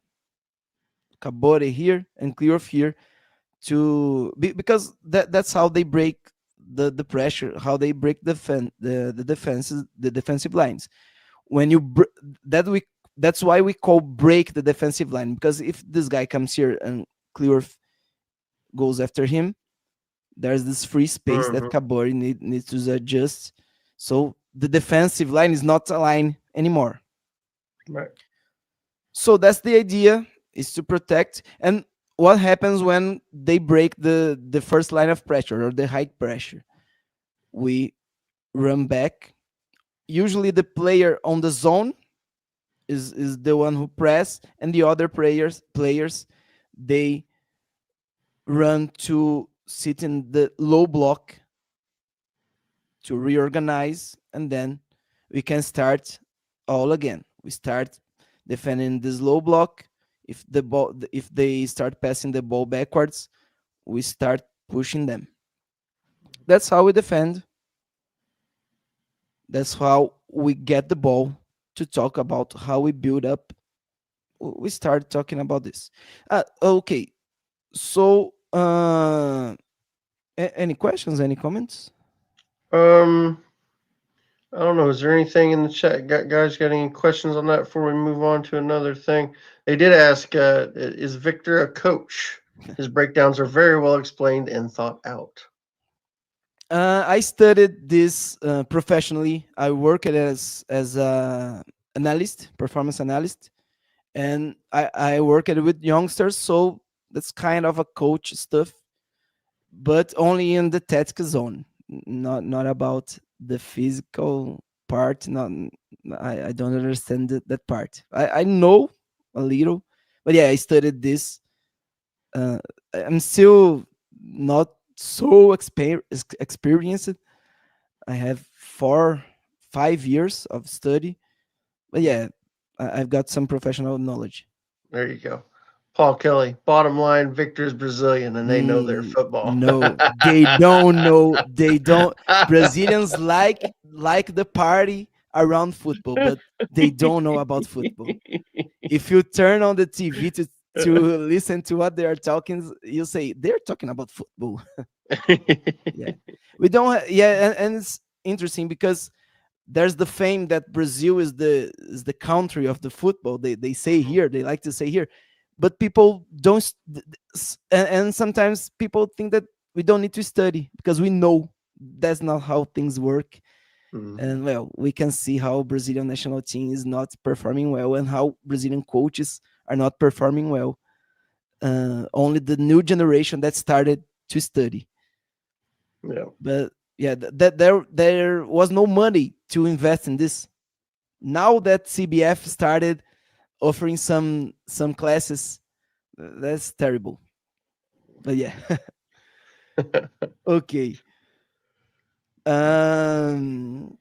Kabore here, and Clearworth here because that's how they break the pressure, how they break the defensive lines. When you that we that's why we call break the defensive line, because if this guy comes here and Clearworth goes after him, there's this free space that Hmm. Kabori needs to adjust. So the defensive line is not a line anymore. Right. So that's the idea, is to protect. And what happens when they break the first line of pressure or the high pressure? We run back. Usually the player on the zone is the one who press, and the other players they run to sit in the low block to reorganize, and then we can start all again. We start defending this low block. If they start passing the ball backwards, we start pushing them. That's how we defend. That's how we get the ball. To talk about how we build up, we start talking about this. Okay, so any questions, any comments? Um, I don't know. Is there anything in the chat? Guys, got any questions on that before we move on to another thing? They did ask, is Victor a coach? His breakdowns are very well explained and thought out. I studied this professionally. I worked as a analyst, performance analyst, and I worked with youngsters. So that's kind of a coach stuff, but only in the tactical zone, not about the physical part. Not I don't understand that part. I know a little, but yeah, I studied this. Uh, I'm still not so experienced. I have 5 years of study, but yeah, I've got some professional knowledge. There you go. Paul Kelly. Bottom line, Victor's Brazilian and they know their football. No, they don't know. They don't. Brazilians like the party around football, but they don't know about football. If you turn on the TV to listen to what they are talking, you say they're talking about football. Yeah, we don't. Yeah, and it's interesting because there's the fame that Brazil is the country of the football. They say here, they like to say here, but people don't. And sometimes people think that we don't need to study because we know that's not how things work. Mhm. And well, we can see how Brazilian national team is not performing well, and how Brazilian coaches are not performing well. Only the new generation that started to study. Yeah. But yeah, that there was no money to invest in this. Now that CBF started offering some classes, that's terrible. But yeah, okay. Um,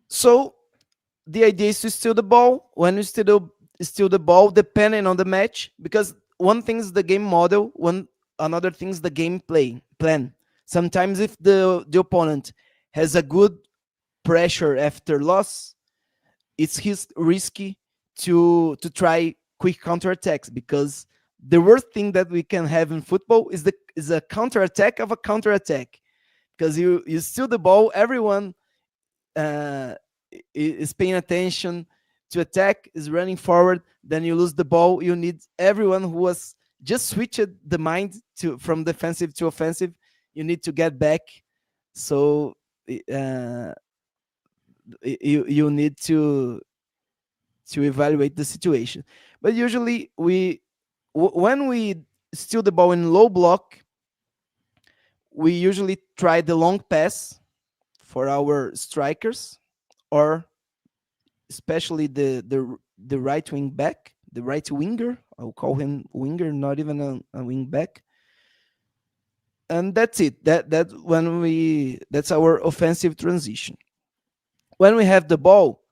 so the idea is to steal the ball. When you steal the ball, depending on the match, because one thing is the game model, one another thing is the game plan. Sometimes if the opponent has a good pressure after loss, it's risky to try quick counterattacks, because the worst thing that we can have in football is a counterattack of a counterattack, because you steal the ball, everyone uh, is paying attention to attack, is running forward, then you lose the ball, you need everyone who was just switched the mind to from defensive to offensive, you need to get back. So uh, you need to evaluate the situation. But usually when we steal the ball in low block, we usually try the long pass for our strikers, or especially the right wing back, the right winger. I'll call him winger, not even a wing back. And that's it. That's our offensive transition. When we have the ball,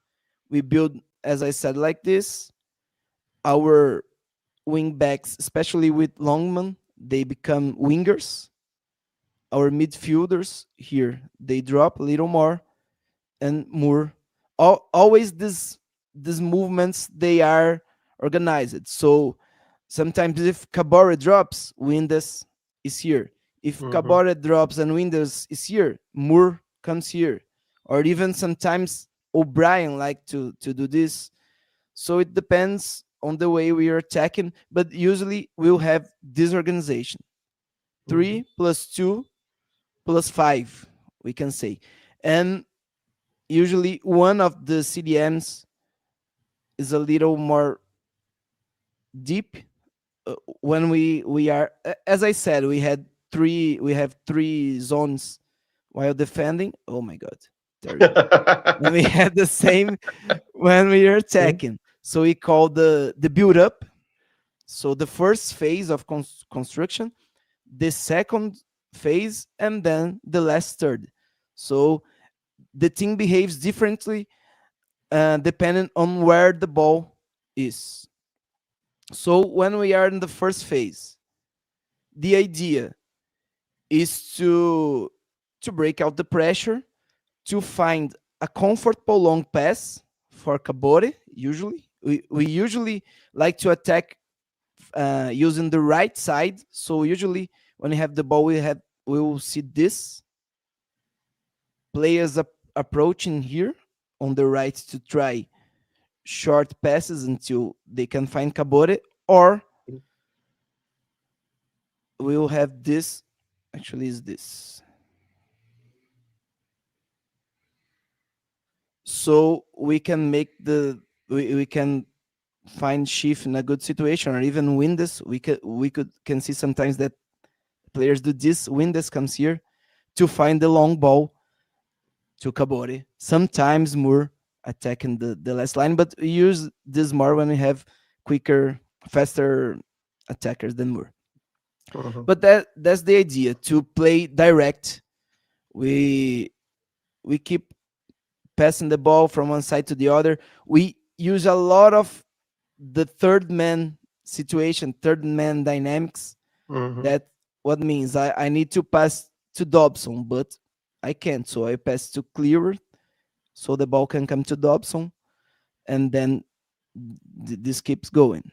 we build, as I said, like this. Our wing backs, especially with Longman, they become wingers. Our midfielders here, they drop a little more, and Moore. Always these movements, they are organized. So sometimes if Kabore drops, Windows is here. If Hmm. Kabore drops and Windows is here, Moore comes here. Or even sometimes O'Brien like to do this. So it depends on the way we are attacking, but usually we'll have this organization. Hmm. 3 plus 2 plus 5, we can say. And usually one of the CDMs is a little more deep. When we are, as I said, we have three zones while defending. Oh my god, terrible. And we had the same when we are attacking. So we call the build up. So the first phase of construction, the second phase, and then the last third. So the team behaves differently depending on where the ball is. So when we are in the first phase, the idea is to break out the pressure, to find a comfortable long pass for Kabore. Usually, we usually like to attack using the right side. So usually, when we have the ball, we will see this players approaching here on the right to try short passes until they can find Kabore, or we will have this. Actually, is this. So we can make we can find Schiff in a good situation or even win this. We could can see sometimes that players do this. Windes comes here to find the long ball to Kabore. Sometimes Moore attacking the last line, but we use this more when we have quicker, faster attackers than Moore. Hmm. But that's the idea, to play direct. We we keep passing the ball from one side to the other. We use a lot of the third man situation, third man dynamics. Hmm. That what means I need to pass to Dobson, but I can't. So I pass to Cleaver, so the ball can come to Dobson, and then this keeps going.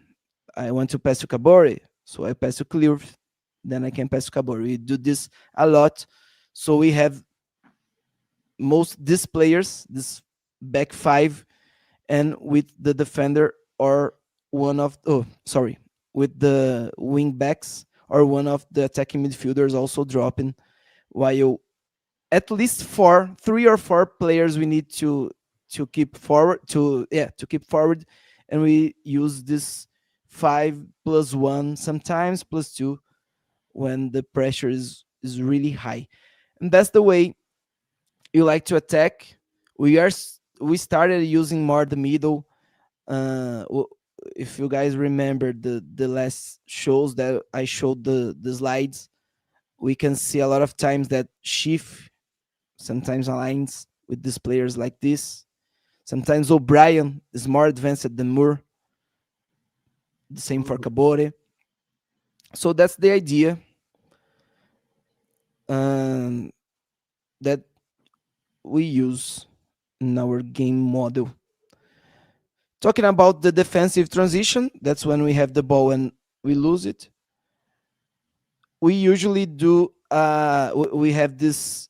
I want to pass to Kabore, so I pass to Cleaver, then I can pass to Kabore. We do this a lot, so we have most these players, this back five, and with the defender or one of with the wing backs or one of the attacking midfielders also dropping, while at least three or four players we need to keep forward, to keep forward, and we use this 5+1, sometimes +2, when the pressure is really high. And that's the way you like to attack. We started using more the middle. If you guys remember the last shows that I showed the slides, we can see a lot of times that Schiff sometimes aligns with these players like this. Sometimes O'Brien is more advanced than Moore. The same for Kabore. So that's the idea, um, that we use in our game model. Talking about the defensive transition, that's when we have the ball and we lose it. We usually do. We have this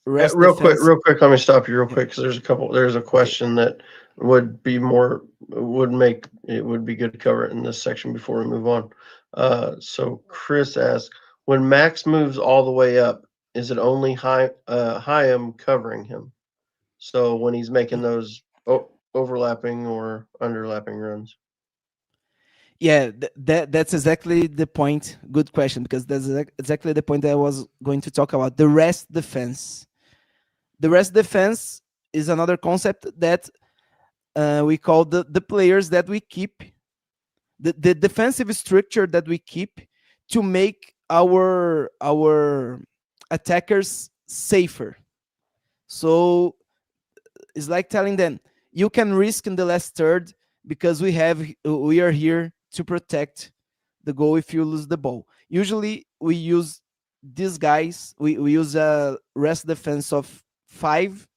rest defense. Real quick, let me stop you real Yeah. quick because there's a Okay. question that would make it would be good to cover it in this section before we move on. So Chris asked, when Max moves all the way up, is it only Hyam covering him? So when he's making those overlapping or underlapping runs. Yeah, that's exactly the point. Good question, because that's exactly the point that I was going to talk about. The rest defense. The rest defense is another concept that we call the players that we keep, the defensive structure that we keep to make our attackers safer. So it's like telling them, you can risk in the last third because we are here to protect the goal if you lose the ball. Usually we use these guys, we use a rest defense of 5,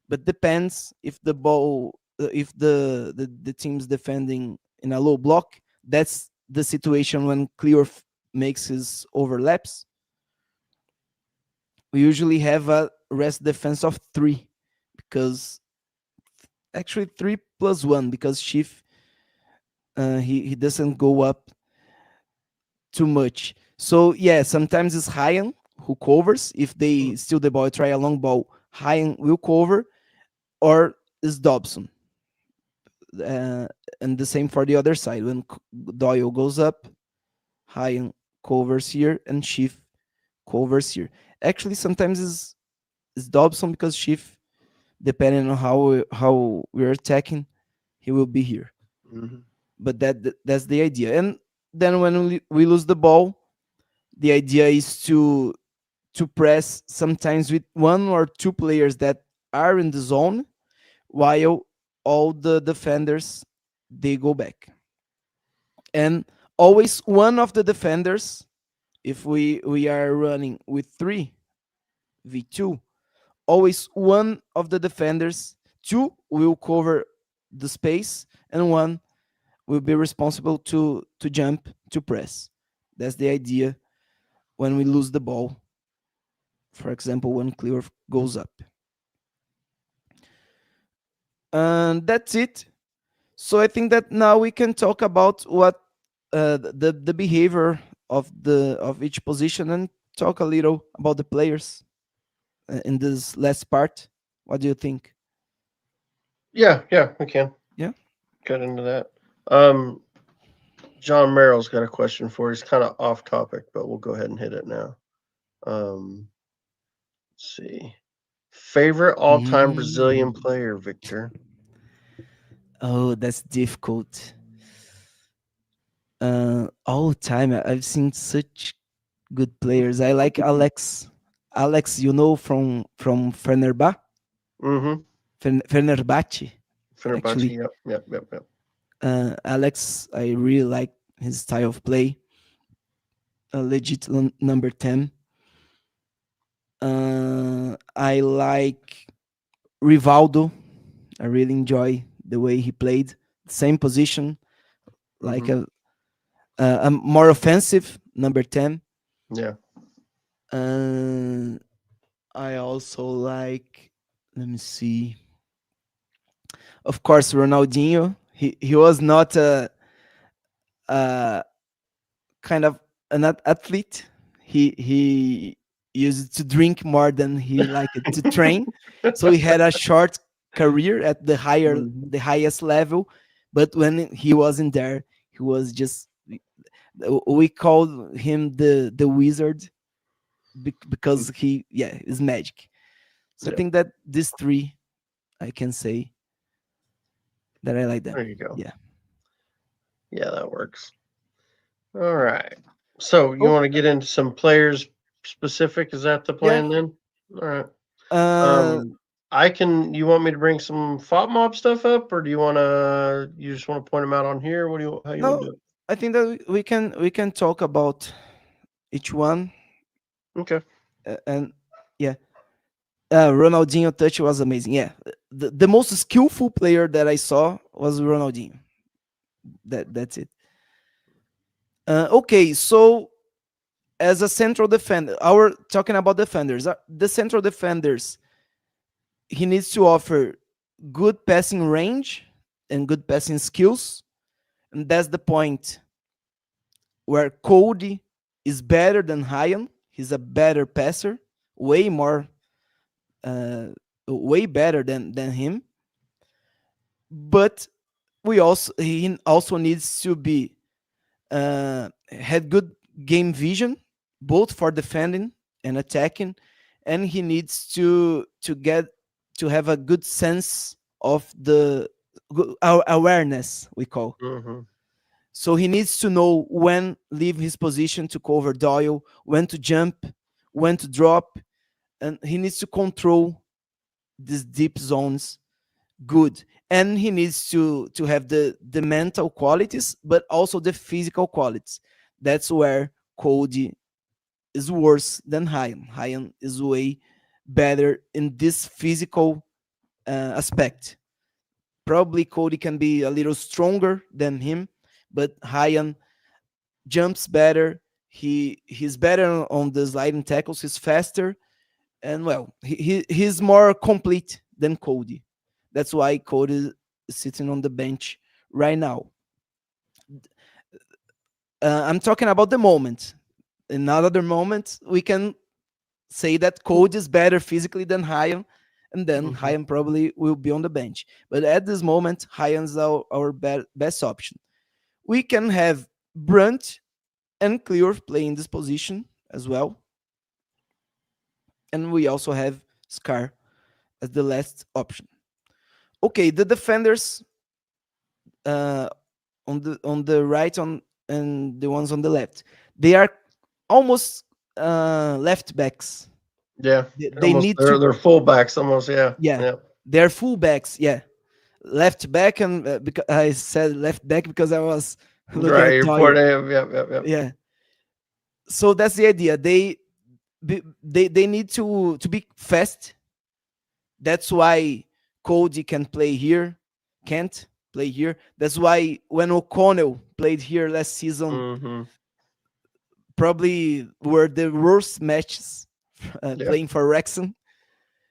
but depends if the ball if the team's defending in a low block. That's the situation when clear makes his overlaps. We usually have a rest defense of 3, because actually 3 plus 1, because Chief, he doesn't go up too much. So yeah, sometimes it's Ryan who covers. If they steal the ball, try a long ball, Ryan will cover, or is Dobson. Uh, and the same for the other side. When Doyle goes up, Ryan covers here, and Chief covers here. Actually, sometimes is Dobson, because Chief, depending on how we're attacking, he will be here. Mhm. But that's the idea. And then when we lose the ball, the idea is to press sometimes with 1 or 2 players that are in the zone, while all the defenders, they go back. And always one of the defenders, if we are running with 3v2, always one of the defenders, 2 will cover the space, and 1 will be responsible to jump to press. That's the idea when we lose the ball. For example, when clear goes up. And that's it. So I think that now we can talk about what the behavior of each position, and talk a little about the players in this last part. What do you think? Yeah, yeah, we can Yeah. get into that. Um, John Merrill's got a question for you. It's kind of off topic, but we'll go ahead and hit it now. Let's see. Favorite all-time Brazilian Mm. player, Victor? Oh, that's difficult. All time, I've seen such good players. I like Alex. Alex, from Mm-hmm. Fenerbahce, Fenerbahce. actually. Yep, yep, yep, yep. Alex, I really like his style of play. A legit number 10. I like Rivaldo. I really enjoy the way he played. Same position, like Mm-hmm. a more offensive number 10. Yeah. Uh, I also like, let me see, of course, Ronaldinho. He was not a kind of an athlete. He used to drink more than he liked to train, so he had a short career at Mm-hmm. the highest level. But when he wasn't there, he was just, we called him the wizard, because he, yeah, is magic. So I Yeah. think that these 3, I can say that I like them. There you go. Yeah. Yeah, that works. All right. So you Oh, want to get into some players specific? Is that the yeah. plan then? All right. Uh, Um, I can. You want me to bring some Fop Mob stuff up, or do you want to? You just want to point them out on here? What do you? How you want to no, do it? I think that we can talk about each one, Okay. and yeah, Ronaldinho touch was amazing. Yeah, the most skillful player that I saw was Ronaldinho. That's it. Okay, so as a central defender, our talking about defenders, the central defenders, he needs to offer good passing range and good passing skills, and that's the point where Cody is better than Ryan. He's a better passer, way more, uh, way better than him. But he also needs to be, had good game vision, both for defending and attacking, and he needs to have a good sense of the our awareness we call. Mm-hmm. So he needs to know when leave his position to cover Doyle, when to jump, when to drop, and he needs to control these deep zones good. And he needs to have the mental qualities, but also the physical qualities. That's where Cody is worse than Ryan. Ryan is way better in this physical aspect. Probably Cody can be a little stronger than him, but Ryan jumps better. He's better on the sliding tackles. He's faster, and well, he's more complete than Cody. That's why Cody is sitting on the bench right now. I'm talking about the moment. In another moment, we can say that Cody is better physically than Ryan, and then Mm-hmm. Ryan probably will be on the bench. But at this moment, Ryan's our best option. We can have Brunt and Clear playing this position as well. And we also have Scar as the last option. Okay, the defenders uh, on the right on and the ones on the left, they are almost left backs. Yeah, They almost. need They're to, they're fullbacks almost. Yeah, yeah, yeah. they're full backs. Yeah, left back, and because I said left back because I was looking Right. at You're Doyle. pointing. Yep, yep, yep. Yeah, so that's the idea. They need to be fast. That's why Cody can play here, can't play here. That's why when O'Connell played here last season, Mm-hmm. probably were the worst matches Yeah, playing for Wrexham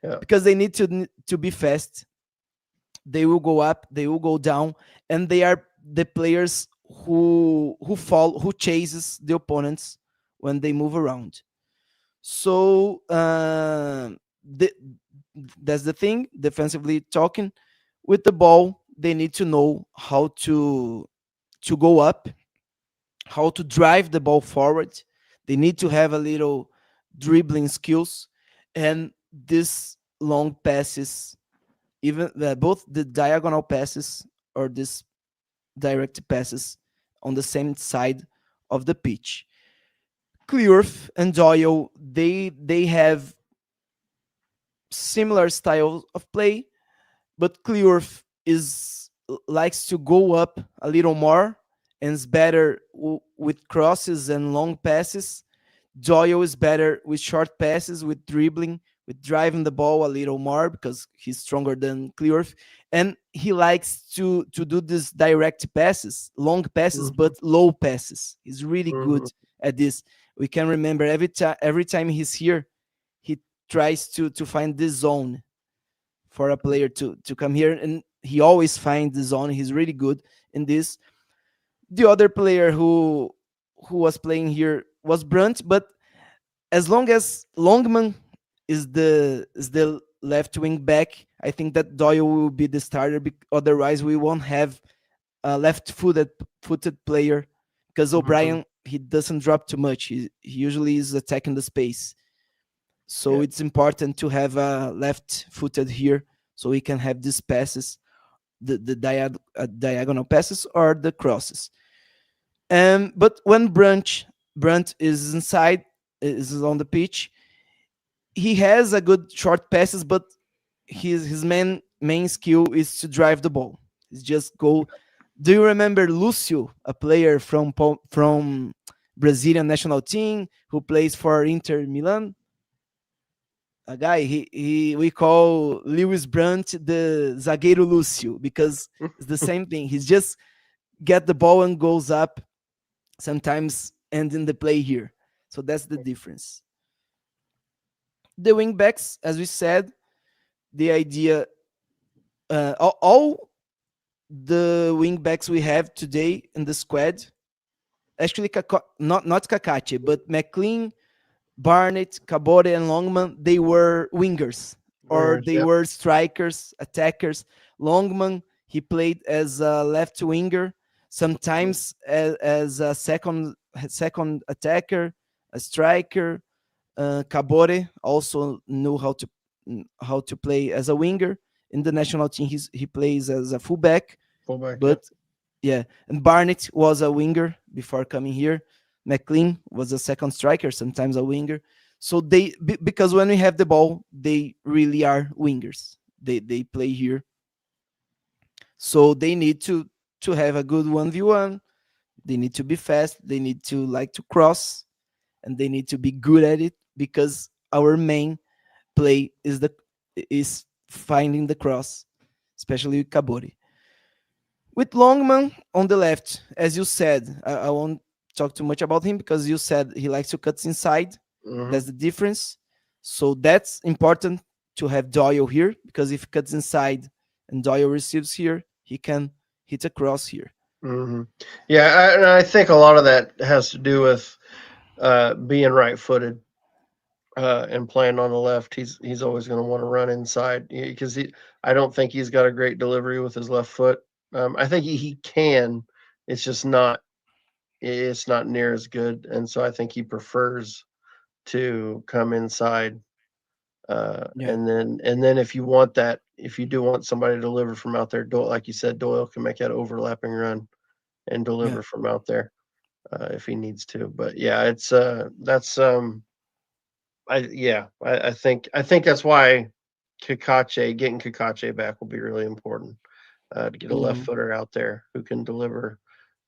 yeah. because they need to be fast. They will go up, they will go down, and they are the players who chases the opponents when they move around. So that's the thing. Defensively talking, with the ball, they need to know how to go up, how to drive the ball forward. They need to have a little dribbling skills, and this long passes, even both the diagonal passes or this direct passes on the same side of the pitch. Clearth and Doyle, they have similar style of play, but Clearth is likes to go up a little more and is better with crosses and long passes. Doyle is better with short passes, with dribbling, with driving the ball a little more because he's stronger than Clearth, and he likes to do these direct passes, long passes, Mm-hmm. but low passes. He's really Mm-hmm. good at this. We can remember every time he's here, he tries to find this zone for a player to come here, and he always finds the zone. He's really good in this. The other player who was playing here was Brunt, but as long as Longman is the left wing back, I think that Doyle will be the starter. Otherwise, we won't have a left footed player because Mm-hmm. O'Brien, he doesn't drop too much. He usually is attacking the space. So Yeah. it's important to have a left-footed here, so we can have these passes, the diagonal passes or the crosses. But when Brunt is inside, is on the pitch, he has a good short passes, but his main skill is to drive the ball. It's just go. Do you remember Lucio, a player from Brazilian national team who plays for Inter Milan? A guy he we call Lewis Brunt the zagueiro Lucio because it's the same thing. He's just get the ball and goes up, sometimes ending the play here. So that's the difference. The wing backs, as we said, the idea, all the wing backs we have today in the squad, actually not Kakache, but McLean, Barnett, Cabore, and Longman, they were wingers or Wingers. they Yep. were strikers, attackers. Longman, he played as a left winger, sometimes as a second attacker, a striker. Cabore also knew how to play as a winger, in the national team, he plays as a fullback, Fullback, but yep. yeah. And Barnett was a winger before coming here. McLean was a second striker, sometimes a winger. So because when we have the ball, they really are wingers. They play here, so they need to have a good 1v1. They need to be fast. They need to like to cross, and they need to be good at it because our main play is finding the cross, especially with Kabori. With Longman on the left, as you said, I won't talk too much about him because you said he likes to cut inside. Hmm. That's the difference. So that's important to have Doyle here because if he cuts inside and Doyle receives here, he can hit a cross here. Hmm. Yeah, and I think a lot of that has to do with being right-footed and playing on the left. He's always going to want to run inside because I don't think he's got a great delivery with his left foot. I think he can. It's just not. It's not near as good, and so I think he prefers to come inside. Yeah, And then if you do want somebody to deliver from out there, Doyle, like you said, Doyle can make that overlapping run and yeah. deliver from out there if he needs to. But yeah, it's that's I think that's why getting Kakache back will be really important to get a left Mhm. footer out there who can deliver.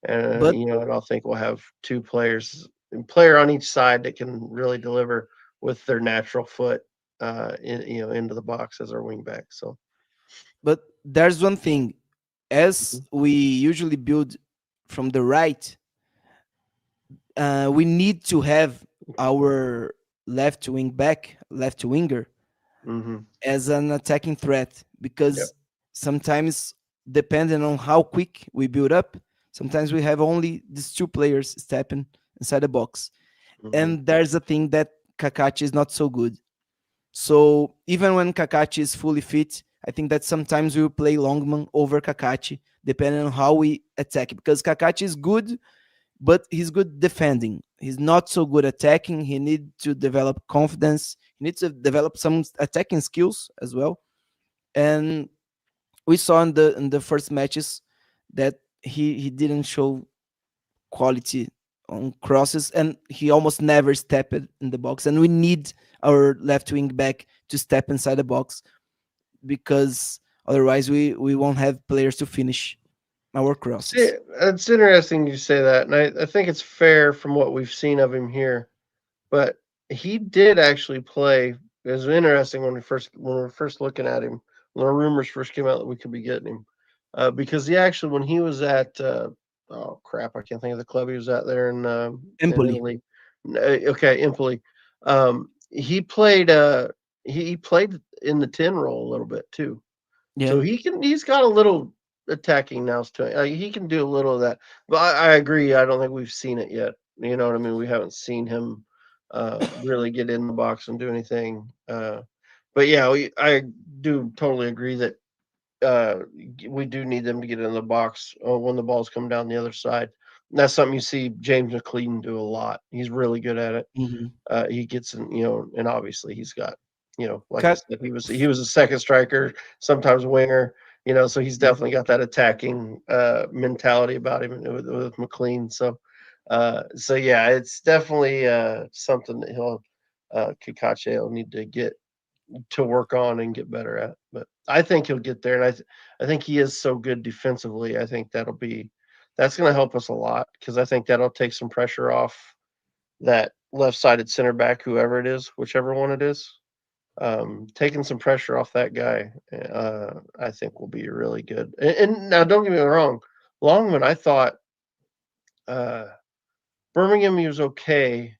And But and I think we'll have two players, a player on each side that can really deliver with their natural foot into the box as our wing back. So there's one thing. As mhm, we usually build from the right, we need to have our left winger, mhm, as an attacking threat yep, because sometimes, depending on how quick we build up, sometimes we have only these two players stepping inside the box. mhm, And there's a thing that Kakachi is not so good. So even when Kakachi is fully fit, I think that sometimes we will play Longman over Kakachi, depending on how we attack. Because Kakachi is good, but he's good defending. He's not so good attacking. He needs to develop confidence. He needs to develop some attacking skills as well. And we saw in the first matches that he didn't show quality on crosses, and he almost never stepped in the box. And we need our left wing back to step inside the box because otherwise we won't have players to finish our See, crosses. it's interesting you say that, and I think it's fair from what we've seen of him here. But he did actually play. It was interesting when we were first looking at him, when the rumors first came out that we could be getting him, because he actually when he was at oh crap, I can't think of the club he was at there in Empoli. Italy. Okay, Empoli. He played. He played in the 10 role a little bit too. Yeah. So he's got a little attacking nous to him. He can do a little of that. But I agree. I don't think we've seen it yet. You know what I mean? We haven't seen him really get in the box and do anything. But yeah, I do totally agree that uh, we do need them to get in the box when the balls come down the other side. And that's something you see James McLean do a lot. He's really good at it. Hmm. He gets in, and obviously he's got, like I Cut. said, he was a second striker, sometimes winger, so he's Yeah. definitely got that attacking mentality about him with McLean. So yeah, it's definitely something that Kikache will need to get to work on and get better at. But I think he'll get there, and I think he is so good defensively. I think that's going to help us a lot because I think that'll take some pressure off that left-sided center back, whoever it is, whichever one it is, taking some pressure off that guy, I think will be really good. And now, don't get me wrong, Longman, I thought uh, Birmingham he was okay.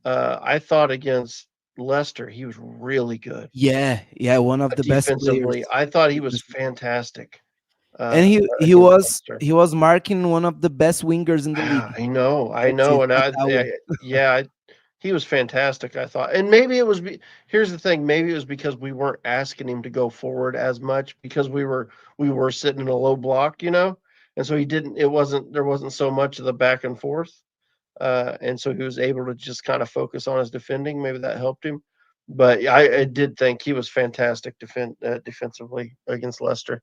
I thought against Leicester he was really good Yeah, yeah, one of the best players. defensively. I thought he was Defensively. fantastic And he against was Leicester. he was marking one of the best wingers in the league. I That's know, it, and Atawe. yeah, he was fantastic. I thought, and maybe it was. Here's the thing: maybe it was because we weren't asking him to go forward as much because we were sitting in a low block, and so he didn't. There wasn't so much of the back and forth, and so he was able to just kind of focus on his defending. Maybe that helped him. But I did think he was fantastic defensively against Leicester.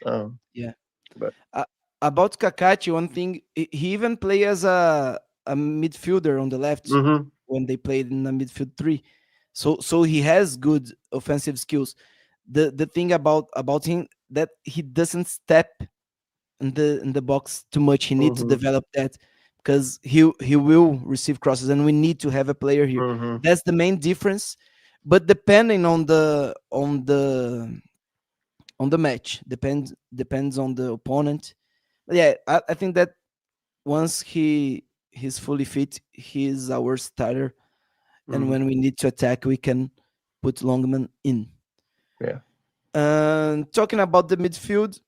Um, Yeah. but Uh, about Kakati, one thing he even play as a midfielder on the left hmm when they played in the midfield three. So he has good offensive skills. The thing about him that he doesn't step in the box too much. He needs to hmm develop that because he will receive crosses, and we need to have a player here. hmm That's the main difference. But depending on the match, depends on the opponent. But yeah, I think that once he's fully fit, he's our starter, and hmm when we need to attack, we can put Longman in. Yeah. And talking about the midfield,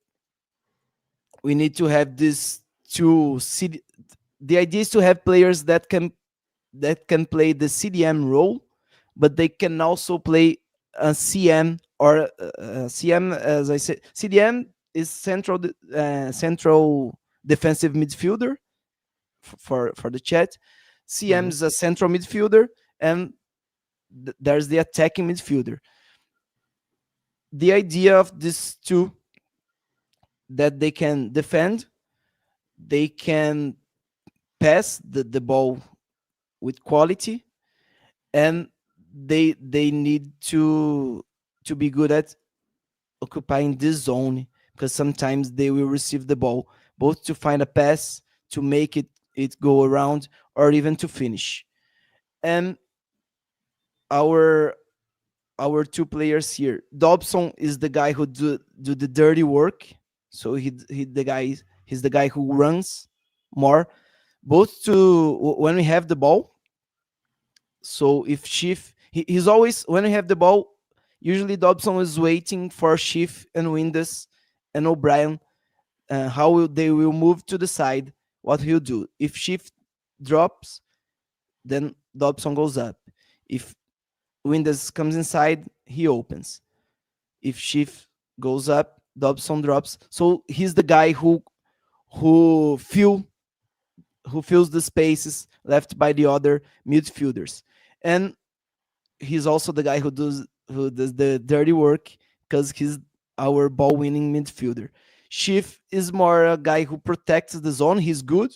we need to have this two CD. The idea is to have players that can play the CDM role, but they can also play a CM or CM. As I said, CDM is central defensive midfielder for the chat. CM hmm is a central midfielder, and there's the attacking midfielder. The idea of these two that they can defend, they can pass the ball with quality, and they need to be good at occupying this zone because sometimes they will receive the ball both to find a pass, to make it go around, or even to finish. And our our two players here, Dobson is the guy who do the dirty work. So he's the guy who runs more, both to when we have the ball. So if Schiff, he's always when we have the ball. Usually Dobson is waiting for Schiff and Windass and O'Brien. They will move to the side? What he'll do if Schiff drops, then Dobson goes up. If Windass comes inside, he opens. If Schiff goes up, Dobson drops. So he's the guy who fill who fills the spaces left by the other midfielders. And he's also the guy who does the dirty work because he's our ball winning midfielder. Schiff is more a guy who protects the zone. He's good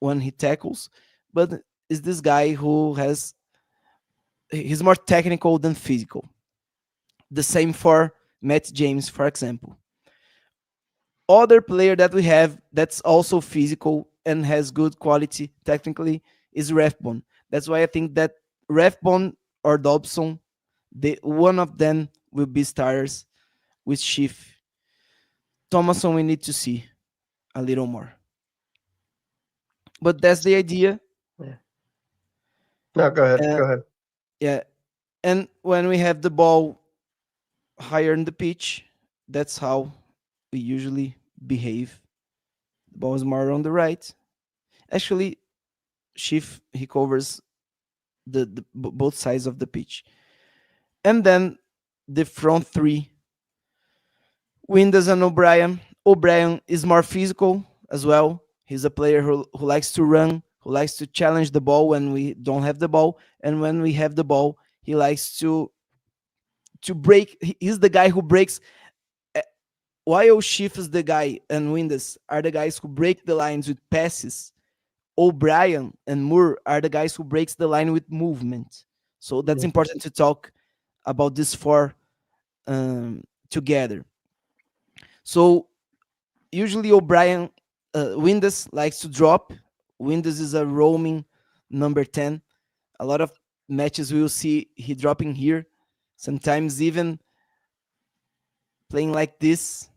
when he tackles, but is this guy who has he's more technical than physical. The same for Matt James, for example. Other player that we have that's also physical and has good quality technically is Refbon. That's why I think that Refbon or Dobson, one of them will be starters with Schiff. Thomason, we need to see a little more. But that's the idea. Yeah. No, go ahead. Uh, Go ahead. yeah. And when we have the ball higher in the pitch, that's how we usually behave. The ball is more on the right. Actually, Schiff, he covers both sides of the pitch. And then the front three, Windass and O'Brien. O'Brien is more physical as well. He's a player who likes to run, who likes to challenge the ball when we don't have the ball. And when we have the ball, he likes to break. He's the guy who breaks. eh, While Schiff is the guy and Windass are the guys who break the lines with passes, O'Brien and Moore are the guys who breaks the line with movement. So that's Mhm. important to talk about these four together. So usually O'Brien, Windass likes to drop. Windass is a roaming number 10. A lot of matches we will see he dropping here. Sometimes even playing like this.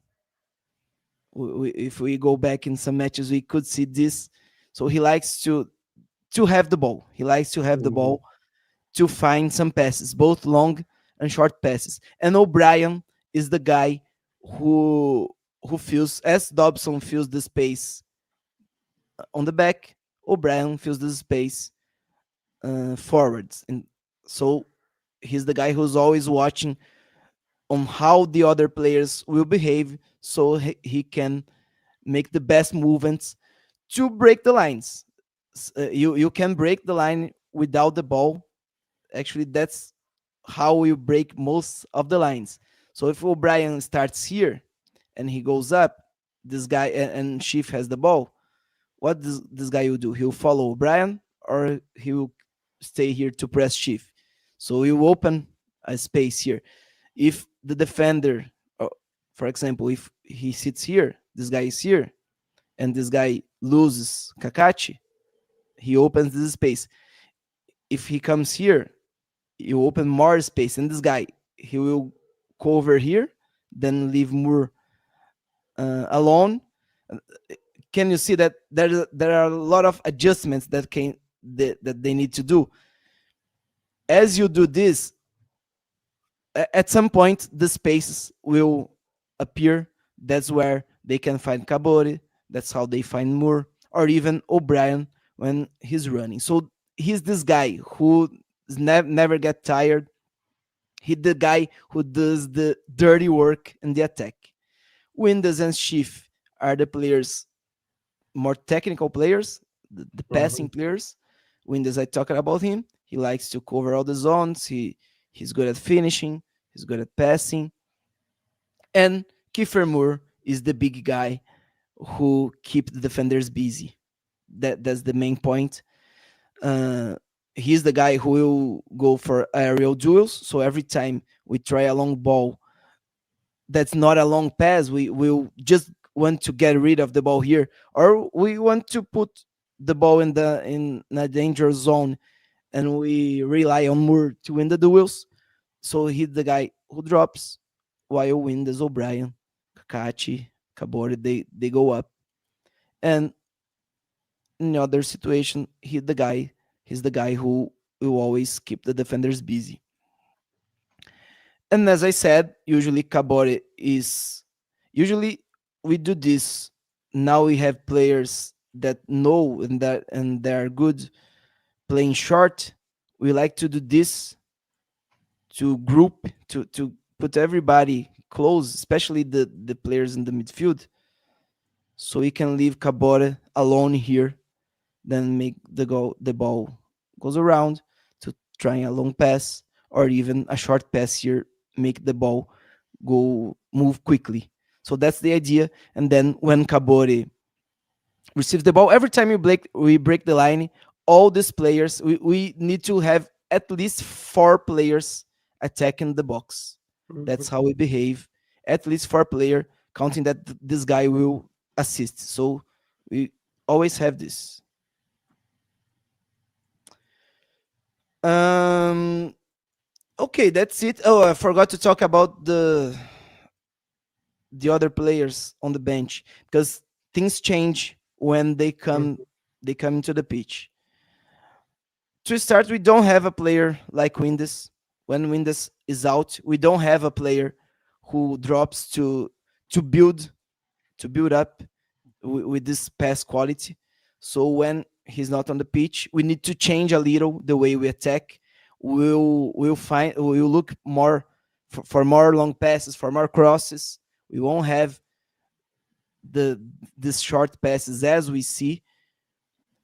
If we go back in some matches, we could see this. So he likes to have the ball. He likes to have the Mhm. ball to find some passes, both long and short passes. And O'Brien is the guy who who fills as Dobson fills the space on the back. O'Brien fills the space forwards, and so he's the guy who's always watching on how the other players will behave, so he can make the best movements to break the lines. You can break the line without the ball. Actually, that's how we break most of the lines. So if O'Brien starts here and he goes up, this guy and Chief has the ball. What does this guy will do? He'll follow O'Brien or he will stay here to press Chief. So he will open a space here. If the defender, for example, if he sits here, this guy is here, and this guy loses Kakachi, he opens this space. If he comes here, you open more space, and this guy he will go over here, then leave Moore alone. Uh, Can you see that there are a lot of adjustments that they need to do? As you do this, at some point the spaces will appear. That's where they can find Kabori. That's how they find Moore or even O'Brien when he's running. So he's this guy who never get tired. He's the guy who does the dirty work in the attack. Windows and Chief are the players, more technical players, the Mm-hmm. passing players. Windows, I talked about him. He likes to cover all the zones. He's good at finishing. He's good at passing. And Kiefer Moore is the big guy who keep the defenders busy. That's the main point. Uh, he's the guy who will go for aerial duels. So every time we try a long ball, that's not a long pass. We will just want to get rid of the ball here, or we want to put the ball in a danger zone, and we rely on Moore to win the duels. So he's the guy who drops, while Windows, O'Brien, Kakachi, Kabori, they go up. And in the other situation, he's the guy who will always keep the defenders busy. And as I said, usually Kabori is usually we do this. Now we have players that know and they're good playing short. We like to do this to group to put everybody close, especially the players in the midfield, so we can leave Kabore alone here, then make the ball goes around to trying a long pass or even a short pass here, make the ball go move quickly. So that's the idea. And then when Kabore receives the ball, every time we break the line, all these players, we need to have at least four players attacking the box. Mm-hmm. That's how we behave. At least four player, counting that this guy will assist. So we always have this. Um. Okay, that's it. Oh, I forgot to talk about the other players on the bench because things change when they come into the pitch. To start, we don't have a player like Windows. When Windows is out, we don't have a player who drops to build to build up with this pass quality. So when he's not on the pitch, we need to change a little the way we attack. We'll look more for more long passes, for more crosses. We won't have the these short passes as we see.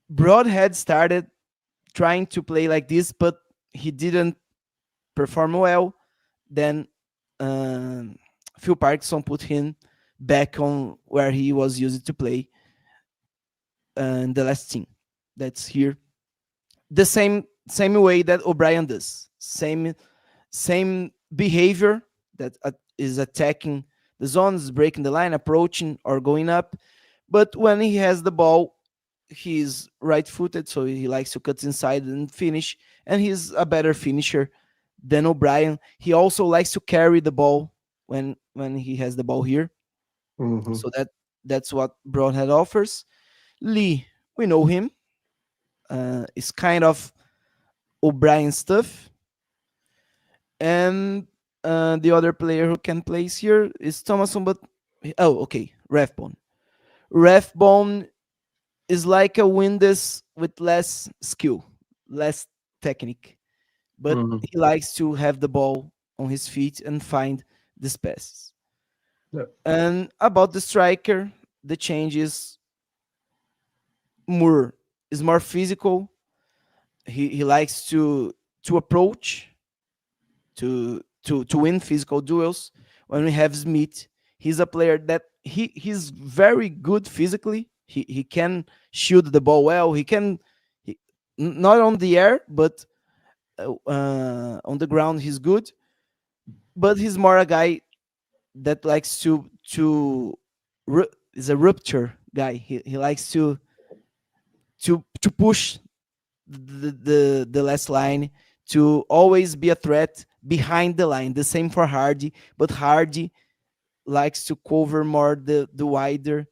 Broadhead started trying to play like this, but he didn't perform well. Then um, Phil Parkinson put him back on where he was used to play in the last team. That's here. The same way that O'Brien does. Same behavior that is attacking the zones, breaking the line, approaching or going up. But when he has the ball, he's right-footed, so he likes to cut inside and finish. And he's a better finisher than O'Brien. He also likes to carry the ball when he has the ball here. Mm-hmm. So that's what Broadhead offers. Lee, we know him. It's kind of O'Brien stuff. And the other player who can place here is Thomason, but oh, okay, Refbone. Refbone is like a Windows with less skill, less technique, but Mm-hmm. he likes to have the ball on his feet and find these passes. Yeah. And about the striker, the change is Moore is more physical. He likes to approach. to win physical duels. When we have Smith, he's a player that he's very good physically. He can shoot the ball well. He, not on the air, but on the ground he's good. But he's more a guy that likes is a rupture guy. He likes to push the last line, to always be a threat behind the line. The same for Hardy, but Hardy likes to cover more the wider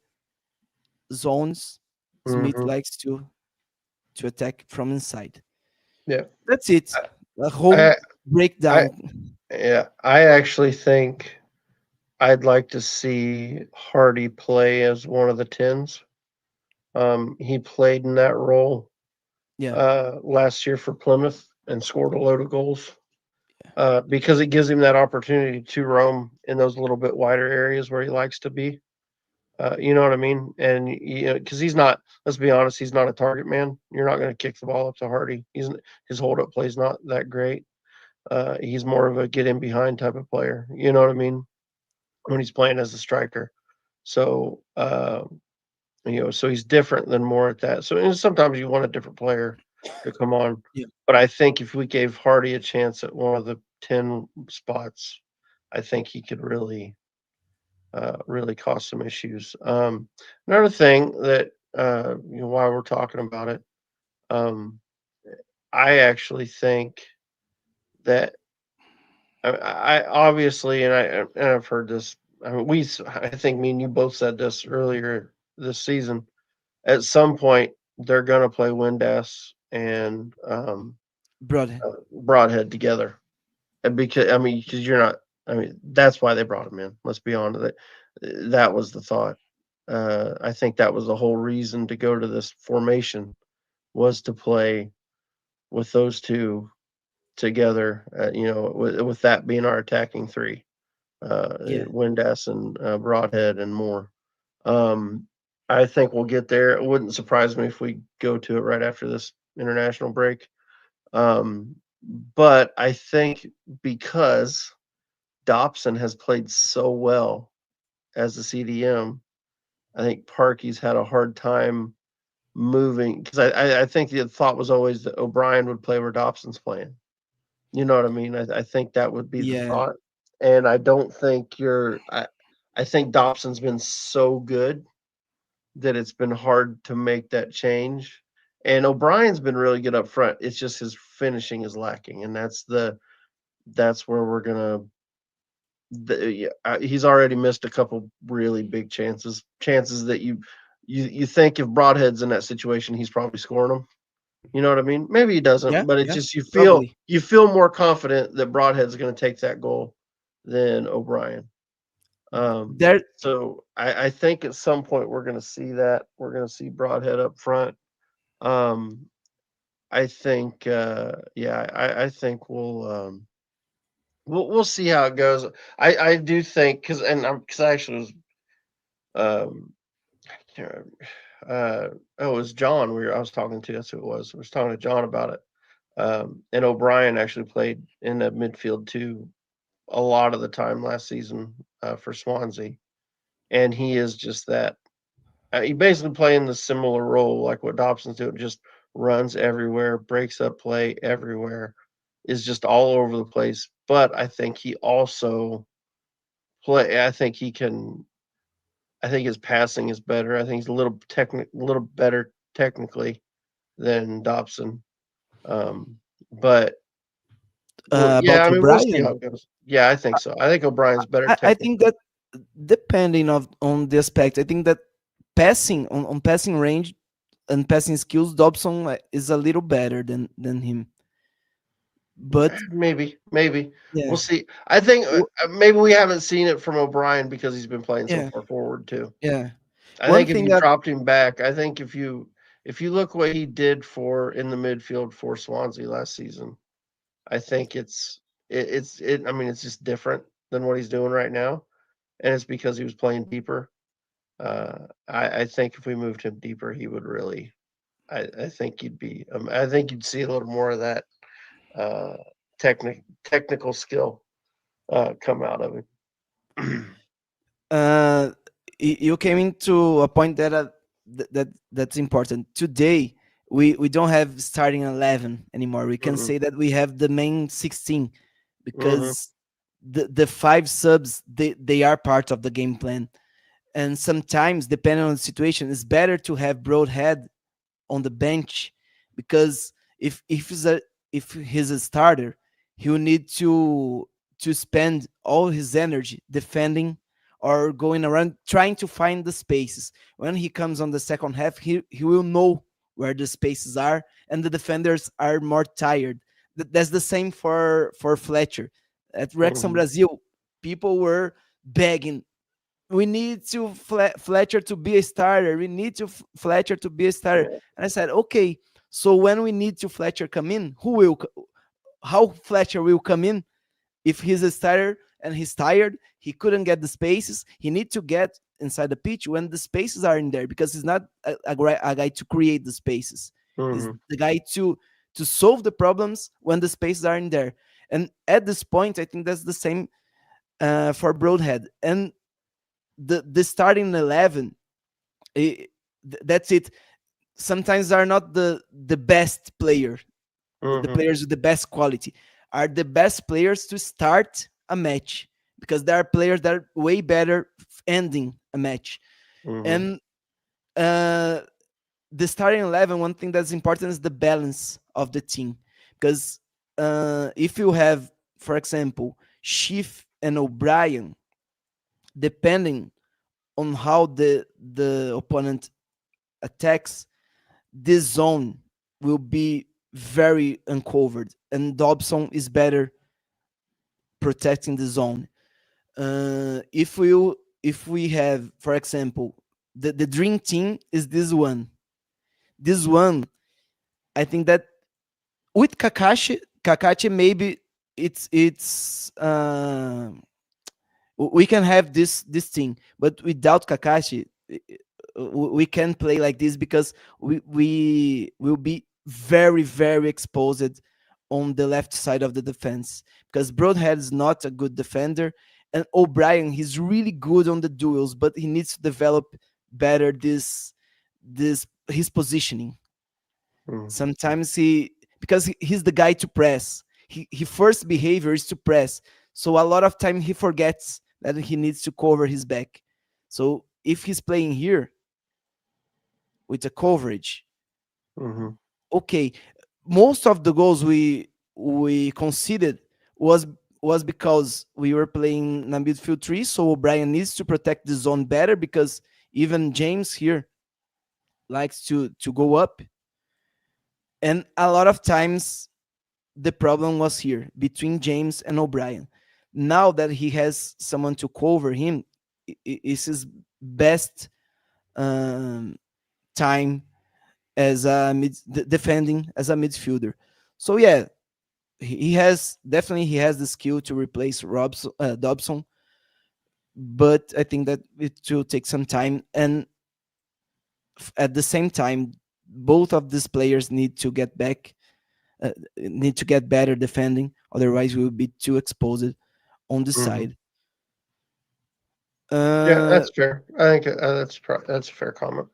zones. Smith Hmm. likes to attack from inside. Yeah. That's it. A whole I, I, breakdown. yeah, I actually think I'd like to see Hardy play as one of the tens. He played in that role Yeah, last year for Plymouth and scored a load of goals because it gives him that opportunity to roam in those little bit wider areas where he likes to be. You know what I mean? And you know, because he's not. Let's be honest, he's not a target man. You're not going to kick the ball up to Hardy. His hold up play is not that great. He's more of a get in behind type of player. You know what I mean? When he's playing as a striker. So so he's different than more at that. So and sometimes you want a different player to come on. yeah, But I think if we gave Hardy a chance at one of the 10 spots, I think he could really cause some issues. Another thing that while we're talking about it, um, I actually think that I obviously, and I've heard this. I mean, I think me and you both said this earlier this season. At some point, they're going to play Windass and brother. Broadhead together. And because I mean, because you're not. I mean, that's why they brought him in. Let's be honest. That was the thought. I think that was the whole reason to go to this formation was to play with those two together. With that being our attacking three, Yeah, Windass and Broadhead and more. Um, I think we'll get there. It wouldn't surprise me if we go to it right after this international break. Um, but I think because Dobson has played so well as a CDM, I think Parky's had a hard time moving because I think the thought was always that O'Brien would play where Dobson's playing. You know what I mean? I think that would be the yeah. thought. And I don't think I think Dobson's been so good that it's been hard to make that change. And O'Brien's been really good up front. It's just his finishing is lacking, and that's where we're gonna. He's already missed a couple really big chances that you think if Broadhead's in that situation, he's probably scoring them. You know what I mean? Maybe he Yeah, doesn't, but it's yeah, just probably. you feel more confident that Broadhead's going to take that goal than O'Brien. There, So I think at some point we're going to see that. We're going to see Broadhead up front. Um, I think, I think we'll see how it goes. I do think because I actually was um, it was John I was talking to. That's who it was. I was talking to John about it. And O'Brien actually played in the midfield too a lot of the time last season for Swansea, and he is just that. He basically playing the similar role like what Dobson's doing, just runs everywhere, breaks up play everywhere, is just all over the place. But I think he also play. I think he can. I think his passing is better. I think he's little better technically than Dobson. But well, yeah, about I mean, we'll see how O'Brien. it goes. Yeah, I think so. I think O'Brien's better I think technically. that depending of on the aspect, I think that passing on passing range and passing skills, Dobson is a little better than him. But Maybe we'll yeah, see. I think w- maybe we haven't seen it from O'Brien because he's been playing so yeah, far forward too. yeah. I One think if thing you that dropped him back, I think if you look what he did for in the midfield for Swansea last season, I think I mean it's just different than what he's doing right now, and it's because he was playing deeper. I think if we moved him deeper, he would really. I think you'd be. I think you'd see a little more of that uh, technical skill come out of him. uh, you came into a point that that's important. Today, we don't have starting 11 anymore. We can Mm-mm. say that we have the main 16 Mhm. because the five subs they are part of the game plan. And sometimes, depending on the situation, it's better to have Broadhead on the bench because if he's a starter, he will need to spend all his energy defending or going around trying to find the spaces. When he comes on the second half, he will know where the spaces are, and the defenders are more tired. That's the same for Fletcher. At Wrexham Mhm. Brazil, people were begging, we need to Fletcher to be a starter. We need to Fletcher to be a starter. Yeah. And I said, okay. So when we need to Fletcher come in, how Fletcher will come in if he's a starter and he's tired? He couldn't get the spaces. He need to get inside the pitch when the spaces are in there because he's not a guy to create the spaces. He's Mhm. the guy to solve the problems when the spaces are in there. And at this point, I think that's the same for Broadhead. And the starting 11, eh, that's it. Sometimes are not the best player, the Mhm. players with the best quality are the best players to start a match because there are players that are way better ending a match. Mhm. And uh the starting 11, one thing that's important is the balance of the team because if you have, for example, Schiff and O'Brien, depending on how the opponent attacks, this zone will be very uncovered, and Dobson is better protecting the zone. If we have, for example, the dream team is this one. This one, I think that with Kakashi maybe it's we can have this thing, but without Kakashi, we can play like this because we will be very exposed on the left side of the defense because Broadhead is not a good defender, and O'Brien, he's really good on the duels, but he needs to develop better this his positioning. Mhm. Sometimes because he's the guy to press. He first behavior is to press. So a lot of time he forgets that he needs to cover his back. So if he's playing here with the coverage, Mhm. okay, most of the goals we conceded was was because we were playing in a midfield three. So O'Brien needs to protect the zone better because even James here likes to go up, and a lot of times the problem was here between James and O'Brien. Now that he has someone to cover him, it's his best um, time as a defending as a midfielder. So yeah, he has definitely he has the skill to replace Dobson, but I think that it will take some time. And at the same time, both of these players need to get better defending. Otherwise, we will be too exposed on the Mhm. side. Yeah, Uh, that's fair. I think that's a fair comment.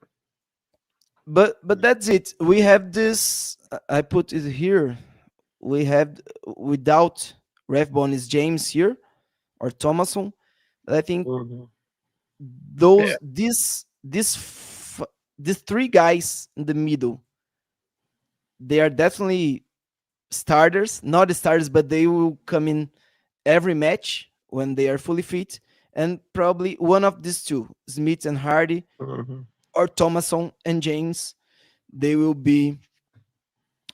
but that's it. We have this. I put it here. We have without Refbon is James here or Thomason. But I think Mhm. Yeah. those these three guys in the middle, they are definitely starters. Not starters, but they will come in every match when they are fully fit. And probably one of these two, Smith and Hardy, Mhm. or Thomason and James, they will be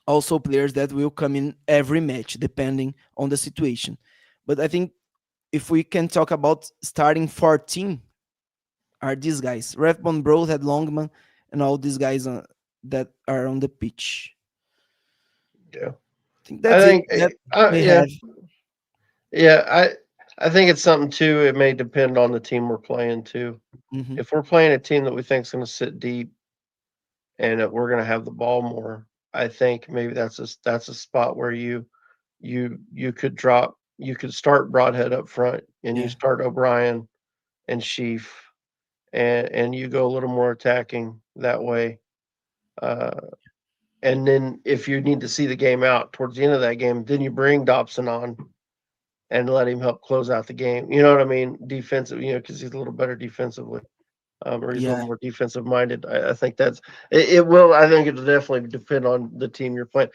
also players that will come in every match depending on the situation. But I think if we can talk about starting 14, are these guys Refbon, Broadhead, Longman, and all these guys that are on the pitch. Yeah. I think I that's it think that we yeah. have. Yeah, I think it's something too. It may depend on the team we're playing too. Mhm. If we're playing a team that we think is going to sit deep and that we're going to have the ball more, I think maybe that's a spot where you you could start Broadhead up front, and you Yeah, start O'Brien and Sheaf, and you go a little more attacking that way. Uh, and then if you need to see the game out towards the end of that game, then you bring Dobson on and let him help close out the game. You know what I mean? Defensive, because he's a little better defensively, or he's a little yeah. more defensive minded. I think it will. I think it'll definitely depend on the team you're playing.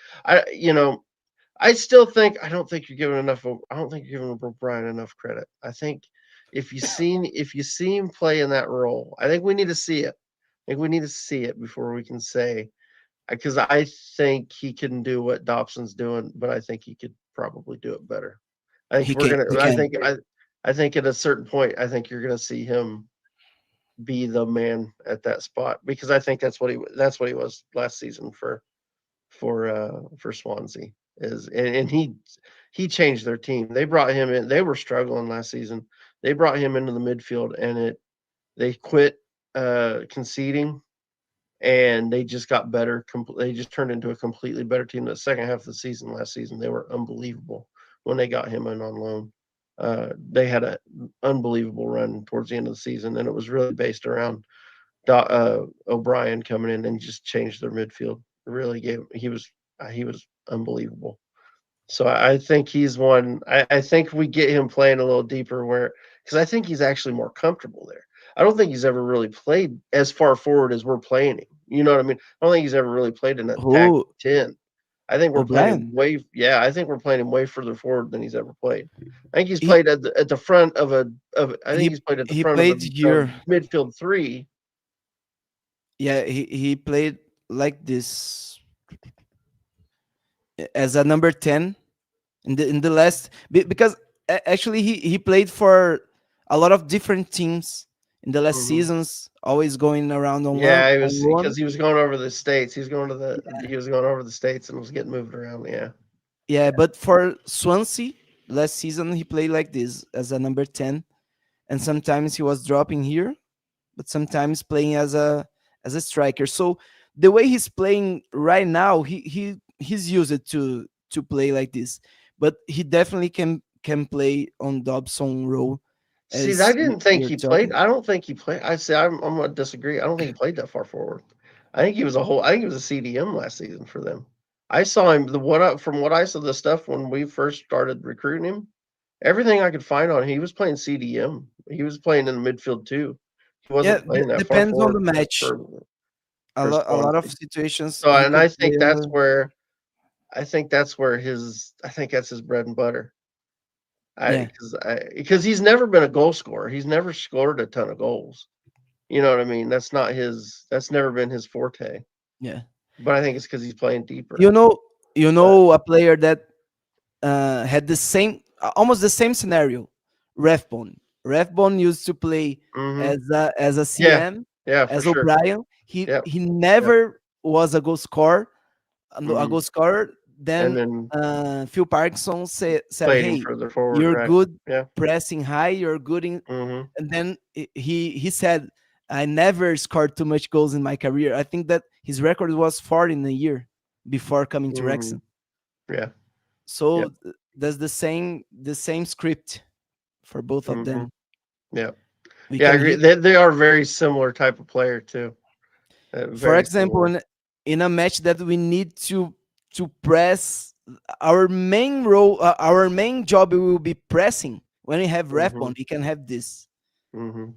I still think I don't think you're giving enough. I don't think you're giving O'Brien enough credit. I think if you see him play in that role, I think we need to see it. I think we need to see it before we can say, because I think he can do what Dobson's doing, but I think he could probably do it better. I think He we're can. gonna. He can. I think at a certain point, I think you're gonna see him be the man at that spot, because I think that's what he was last season for Swansea, and he changed their team. They brought him in. They were struggling last season. They brought him into the midfield, and they quit conceding, and they just got better. They just turned into a completely better team. The second half of the season last season, they were unbelievable when they got him in on loan. They had an unbelievable run towards the end of the season, and it was really based around O'Brien coming in and just changed their midfield. Really gave he was unbelievable. So I think he's one. I think we get him playing a little deeper, where because I think he's actually more comfortable there. I don't think he's ever really played as far forward as we're playing him. You know what I mean? I don't think he's ever really played in a tactic Who? 10. I think we're playing him O'Brien. yeah, I think we're playing him way further forward than he's ever played. I think he's He played at the front I think he he's played at the he front of played a here. midfield three. Yeah, he played like this as a number 10 in the last because actually he played for a lot of different teams in the last Mhm. seasons, always going around Yeah, he on was one. because he was going over the states. He was going over the states and was getting moved around. Yeah. Yeah, but for Swansea last season he played like this as a number 10, and sometimes he was dropping here, but sometimes playing as a striker. So the way he's playing right now, he's used to play like this, but he definitely can play on Dobson role, See, I as didn't think you're he played. talking. I don't think he played. I'm gonna disagree. I don't think he played that far forward. I think he was a CDM last season for them. I saw him from what I saw the stuff when we first started recruiting him. Everything I could find on he was playing CDM. He was playing in the midfield too. He Yeah, wasn't playing that far depends on forward the match. for A lot of Swansea. situations So, he and could I play think on the. I think that's his bread and butter. Yeah, Because he's never been a goal scorer. He's never scored a ton of goals. You know what I mean? That's never been his forte. yeah. But I think it's because he's playing deeper. You know, But a player that had the same, almost the same scenario. Refbone. Refbone used to play hmm as a yeah, CM, yeah, for as sure. O'Brien. Yep, He yep. never was a goal scorer. A hmm goal scorer. And Then then Phil Parkinson said, played him "Hey, further forward, you're right? good Yeah. pressing high. You're good in." hmm And then he said, "I never scored too much goals in my career." I think that his record was 40 in a year before coming to hmm Wrexham. Yeah. Yep. So there's the same script for both of hmm them. Yeah. We Yeah, I can agree. hit, They are very similar type of player too. for Very example, similar. in a match that we need to press, our main role, our main job will be pressing. When we have ref hmm bond, we can have this. hmm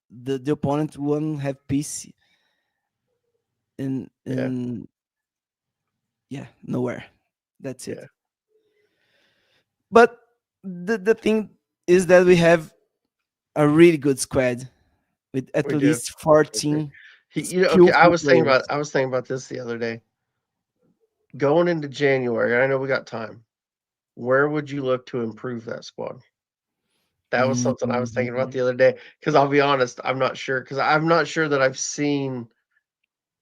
The opponent won't have peace Yeah. in yeah, nowhere. That's it. Yeah. But the thing is that we have a really good squad with at We do. least We do. 14 Okay, skillful players. I was thinking about this the other day. Going into January, I know we got time. Where would you look to improve that squad? That was something I was thinking about Mhm. the other day. Because I'll be honest, I'm not sure. Because I'm not sure that I've seen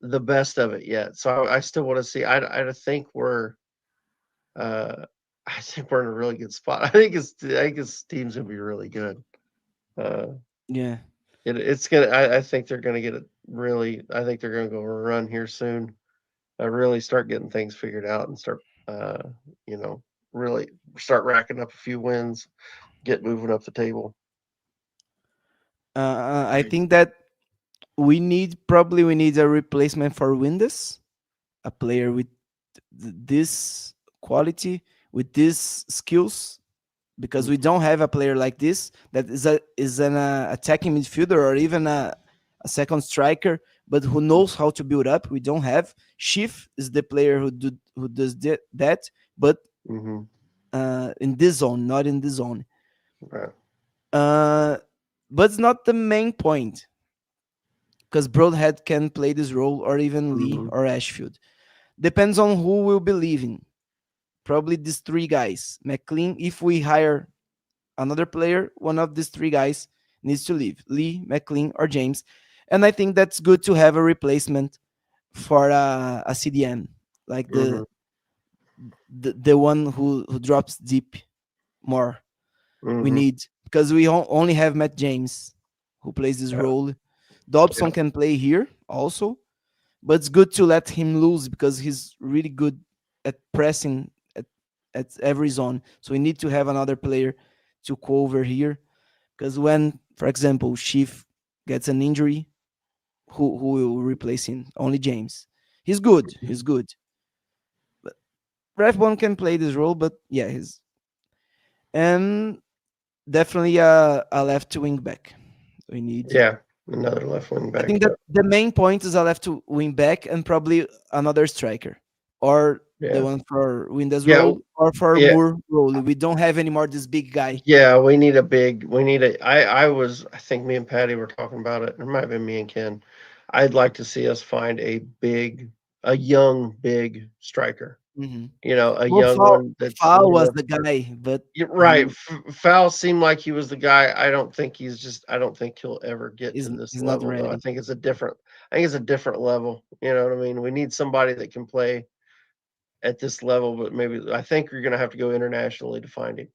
the best of it yet. So I still want to see. I think uh, I think we're in a really good spot. I think this team's gonna be really good. Uh, Yeah. it's gonna. I think they're gonna get it really. I think they're gonna go on a run here soon. Really start getting things figured out and start uh, you know, really start racking up a few wins, get moving up the table. I think that we need a replacement for Windows, a player with this quality, with these skills, because we don't have a player like this that is an attacking midfielder or even a second striker, but who knows how to build up. We don't have. Schiff is the player who does that, but Mm-hmm. in this zone, not in this zone. Right. Uh, but it's not the main point because Broadhead can play this role, or even Lee Mm-hmm. or Ashfield. Depends on who will be leaving. Probably these three guys. McLean, if we hire another player, one of these three guys needs to leave: Lee, McLean, or James. And I think that's good to have a replacement for a CDM, like Mm-hmm. the one who drops deep more. We Mm-hmm. need, because we only have Matt James who plays this Yeah. role. Yeah. Dobson can play here also, but it's good to let him lose because he's really good at pressing at every zone. So we need to have another player to cover here, because when, for example, Chief gets an injury, who will replace him? Only James. He's good. He's good. But Refbone can play this role, but yeah, he's, and definitely a left wing back. We need. Yeah. Another left wing I back. think that Yeah. the main point is a left wing back and probably another striker, or the Yeah. one for Windows Yeah. role or for Yeah. Moore role. We don't have anymore this big guy. Yeah, we need a big. We need a. I think me and Patty were talking about it. It might have been me and Ken. I'd like to see us find a young, big striker. Hmm. A Well, young one that's Foul old was enough. the guy, but You're right. he Foul seemed like he was the guy. I don't think he's just. I don't think he'll ever get to this is not level, though. I ready. think it's a different. I think it's a different level. You know what I mean? We need somebody that can play at this level, but maybe I think you're going to have to go internationally to find him.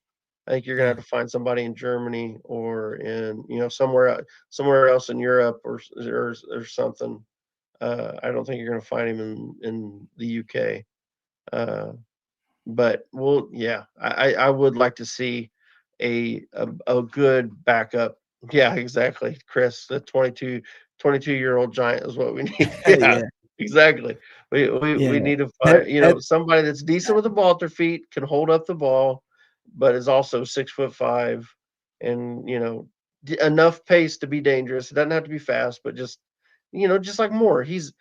I think you're gonna Yeah, have to find somebody in Germany or in somewhere else in Europe or something. I don't think you're gonna find him in the UK. Uh, but well, yeah, I would like to see a good backup. Yeah, exactly, Chris. The 22-year-old giant is what we need. Yeah, yeah, exactly. We yeah. need to That, find that somebody that's decent with the ball at their feet, can hold up the ball, but is also 6'5", and enough pace to be dangerous. It doesn't have to be fast, but just like Moore. He's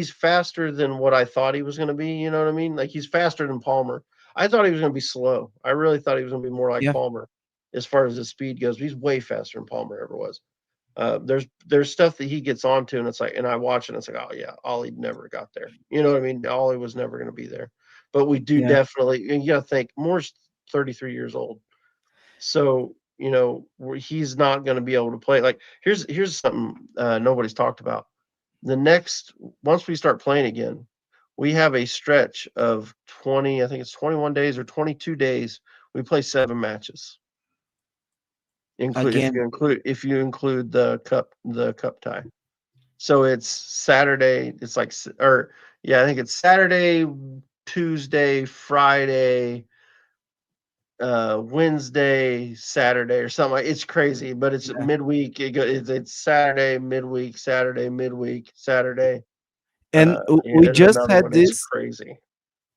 faster than what I thought he was going to be. You know what I mean? Like he's faster than Palmer. I thought he was going to be slow. I really thought he was going to be more like yeah, Palmer as far as his speed goes. But he's way faster than Palmer ever was. There's stuff that he gets onto, and it's like, and I watch it, and it's like, oh yeah, Ollie never got there. You know what I mean? Ollie was never going to be there. But we do yeah. definitely. You got to think Moore's 33 years old, so he's not going to be able to play. Like here's something nobody's talked about. The next Once we start playing again, we have a stretch of 20, I think it's 21 days or 22 days. We play 7 matches. Include Again, if you include the cup tie. So it's Saturday, it's like or yeah, I think it's Saturday, Tuesday, Friday, Wednesday, Saturday or something like it's crazy, but it's yeah. midweek. It's Saturday, midweek, Saturday, midweek, Saturday. And we And just another had one. It's this. crazy.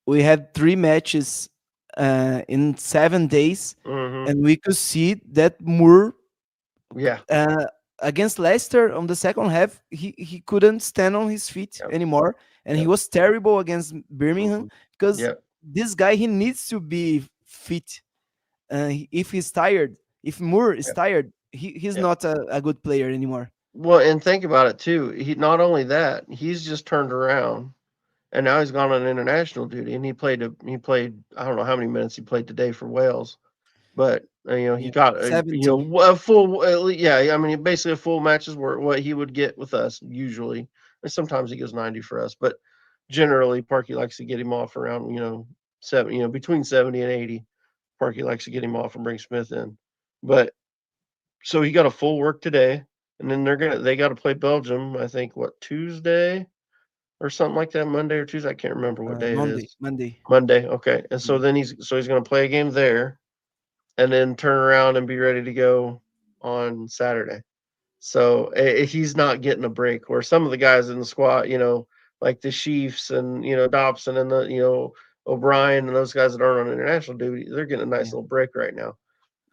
We had three matches in 7 days, Hmm. and we could see that Moore Yeah. uh, against Leicester on the second half, he couldn't stand on his feet Yep. anymore, and he Yep. was terrible against Birmingham Hmm. because Yep. this guy, he needs to be fit. If he's tired, if Moore is Yep. tired, he's Yep. not a good player anymore. Well, and think about it too. He not only that, he's just turned around and now he's gone on international duty and he played I don't know how many minutes he played today for Wales, but he Yeah, got 70. a full yeah, I mean basically a full match is what he would get with us usually. And sometimes he goes 90 for us, but generally Parky likes to get him off around, between 70 and 80. Parky likes to get him off and bring Smith in. But so he got a full work today, and then they got to play Belgium. I think what Tuesday. or something like that, Monday or Tuesday. I can't remember what day it Monday. is. Monday. Monday, okay. And so Monday. then he's going to play a game there, and then turn around and be ready to go on Saturday. So he's not getting a break. Where some of the guys in the squad, like the Chiefs and Dobson and the O'Brien and those guys that aren't on international duty, they're getting a nice Yeah. little break right now.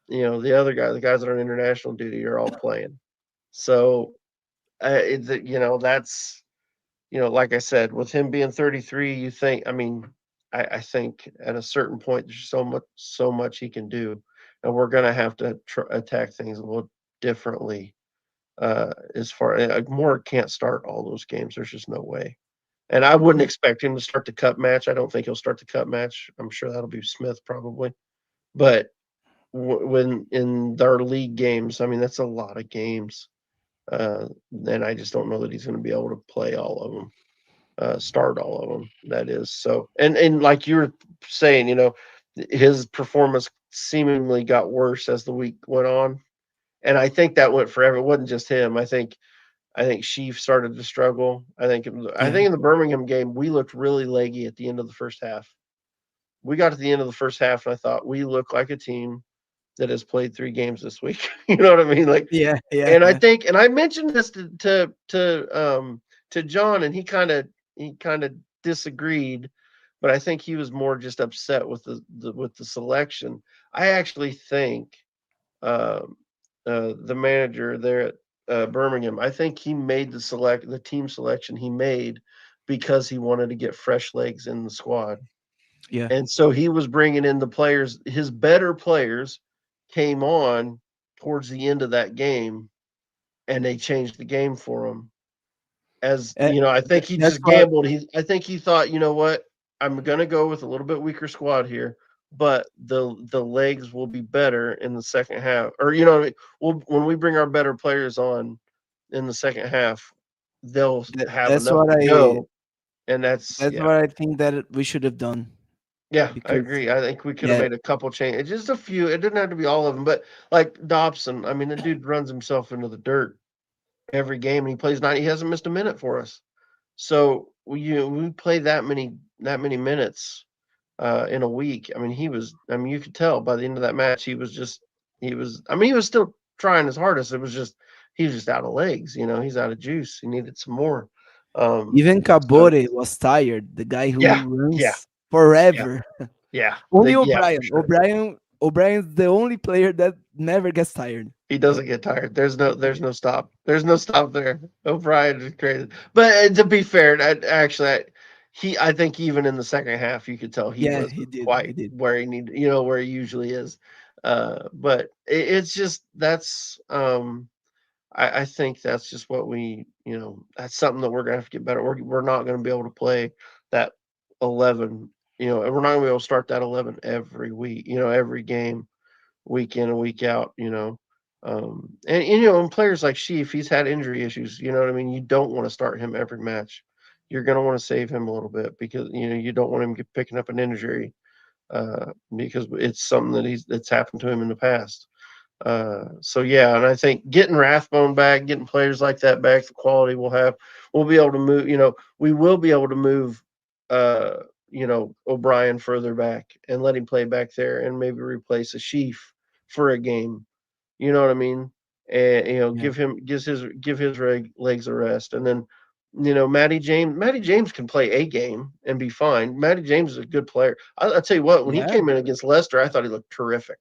The guys that are on international duty are all playing. So that's like I said, with him being 33, you think, I mean, I think at a certain point, there's so much he can do, and we're gonna have to attack things a little differently. As far Moore can't start all those games. There's just no way, and I wouldn't Yeah. expect him to start the cup match. I don't think he'll start the cup match. I'm sure that'll be Smith probably, but when in our league games, I mean, that's a lot of games. And I just don't know that he's going to be able to play all of them, start all of them. That is so. And like you were saying, his performance seemingly got worse as the week went on, and I think that went forever. It wasn't just him. I think Sheaf started to struggle. I Yeah. think in the Birmingham game we looked really leggy at the end of the first half. We got to the end of the first half, and I thought we look like a team that has played 3 games this week. You know what I mean? Like, Yeah. Yeah. and I Yeah. think, and I mentioned this to John, and he kind of disagreed, but I think he was more just upset with the selection. I actually think um, the manager there at Birmingham, I think he made the team selection he made because he wanted to get fresh legs in the squad. Yeah. And so he was bringing in the players, his better players came on towards the end of that game, and they changed the game for him. As Uh, I think he that's just what. gambled. I think he thought, you know what, I'm gonna go with a little bit weaker squad here, but the legs will be better in the second half. Or when we bring our better players on in the second half, they'll have That's enough what to I. go. And that's That's yeah. what I think that we should have done Yeah, I because agree. I think we could have yeah. made a couple changes, just a few. It didn't have to be all of them, but like Dobson, I mean, the dude runs himself into the dirt every game, and he plays nine. He hasn't missed a minute for us. So we play that many minutes in a week. I mean, you could tell by the end of that match, he was. I mean, he was still trying his hardest. It was just he was just out of legs. He's out of juice. He needed some more. Even So Cabore was tired. The guy yeah, who yeah, runs yeah, forever. yeah, Only yeah, for O'Brien. sure. O'Brien's the only player that never gets tired. He doesn't get tired. There's no stop. There's no stop there. O'Brien is crazy. But to be fair, I think even in the second half, you could tell he Yeah, wasn't he did. He quite did. where he needed, where he usually is. But it's just that's I think that's just what that's something that we're gonna have to get better. We're not gonna be able to play that 11. And we're not gonna be able to start that 11 every week. Every game week in and week out. And players like Sheaf, he's had injury issues. You know what I mean? You don't want to start him every match. You're going to want to save him a little bit because you don't want him picking up an injury because it's something that's happened to him in the past. So yeah, and I think getting Rathbone back, getting players like that back, the quality we'll be able to move. We will be able to move. O'Brien further back and let him play back there, and maybe replace a Sheaf for a game. You know what I mean? And Yeah. give his legs a rest, and then Matty James can play a game and be fine. Matty James is a good player. I'll tell you what, when he Yeah. came in against Leicester, I thought he looked terrific.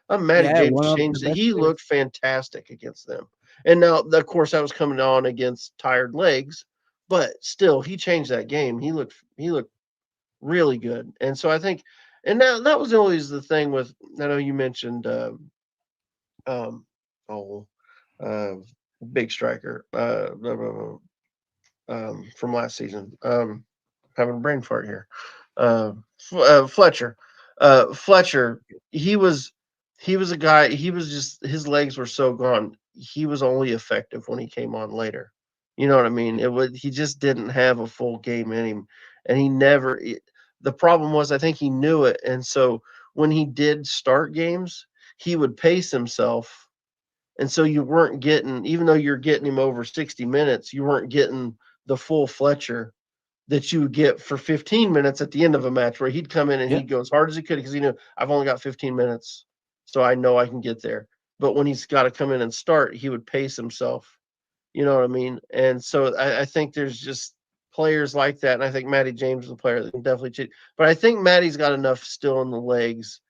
Matty Yeah. James One of the changed it. best He players. looked fantastic against them. And now, of course, that was coming on against tired legs, but still, he changed that game. He looked really good. And so I think, and that was always the thing with. I know you mentioned, um, oh, uh, big striker, from last season. Having a brain fart here. Fletcher. Fletcher. He was he was a guy. He was just his legs were so gone. He was only effective when he came on later. You know what I mean? He just didn't have a full game in him, and he never. The problem was I think he knew it, and so when he did start games, he would pace himself, and so you weren't getting, even though you're getting him over 60 minutes, you weren't getting the full Fletcher. that you would get for 15 minutes at the end of a match, where he'd come in and Yeah. he'd go as hard as he could because he knew I've only got 15 minutes, so I know I can get there. But when he's got to come in and start, he would pace himself. You know what I mean? And so I think there's just players like that, and I think Matty James is a player that can definitely cheat. But I think Matty's got enough still in the legs,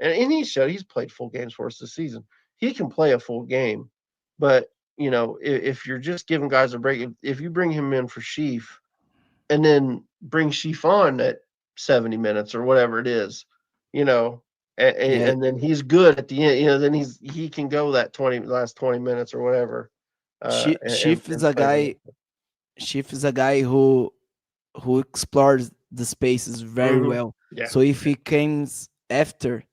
and he's played full games for us this season. He can play a full game, but if you're just giving guys a break, if you bring him in for Sheaf and then bring Sheaf on at 70 minutes or whatever it is, you know, and, Yeah. and then he's good at the end, then he can go that last 20 minutes or whatever, Schiff is and a play well. guy. Schiff is a guy who explores the spaces very Hmm. well. Yeah. So if he comes after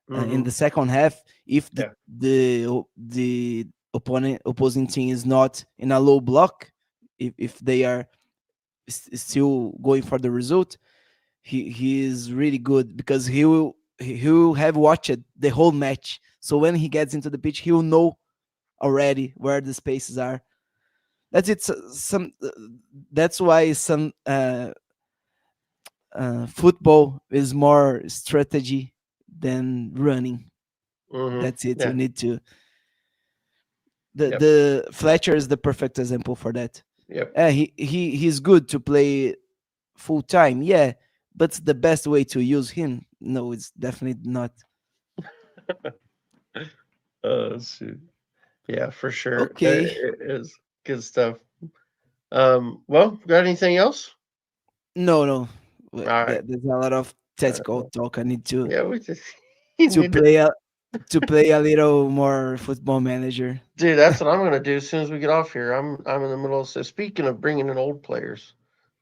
in Hmm. the second half, if Yeah. the opposing team is not in a low block, if they are still going for the result, he is really good because he will have watched the whole match. So when he gets into the pitch, he will know already where the spaces are. That's it. Some that's why some football is more strategy than running. Hmm. That's it. You Yeah. need to. The Yep. the Fletcher is the perfect example for that. Yep. He's good to play full time. Yeah, but the best way to use him? No, it's definitely not. Shoot. Yeah, for sure. Okay. It is good stuff. Well, got anything else? No, no. All right. There's a lot of tactical Uh, talk. I need to yeah, we just you to need to. play a to play a little more football manager. Dude, that's what I'm gonna do as soon as we get off here. I'm in the middle of. So speaking of bringing in old players,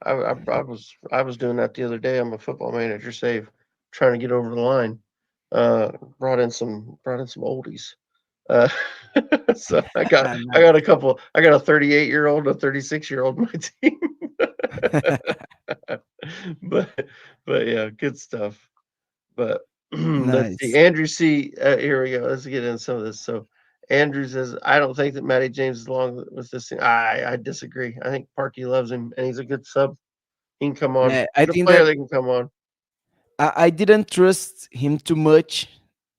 I was doing that the other day. I'm a football manager save, trying to get over the line. Uh, brought in some oldies. Uh, so I got Ah, I nice. got a couple. I got a 38-year-old, a 36-year-old on my team. but but yeah, good stuff. But let's see. Nice. Andrew C. Here we go. Let's get into some of this. So Andrew says, I don't think that Matty James is along with this thing. I disagree. I think Parkey loves him and he's a good sub. He can come on. Yeah, I He's a think player that that can come on. I didn't trust him too much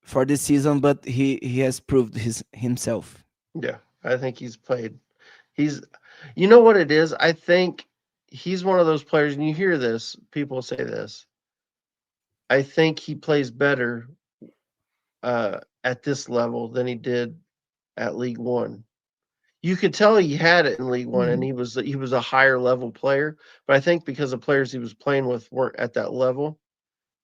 for this season, but he has proved his himself. Yeah. I think he's played. He's you know what it is? I think he's one of those players, and you hear this, people say this. I think he plays better at this level than he did at League One. You could tell he had it in League One, and Mhm. he was a higher level player. But I think because the players he was playing with weren't at that level,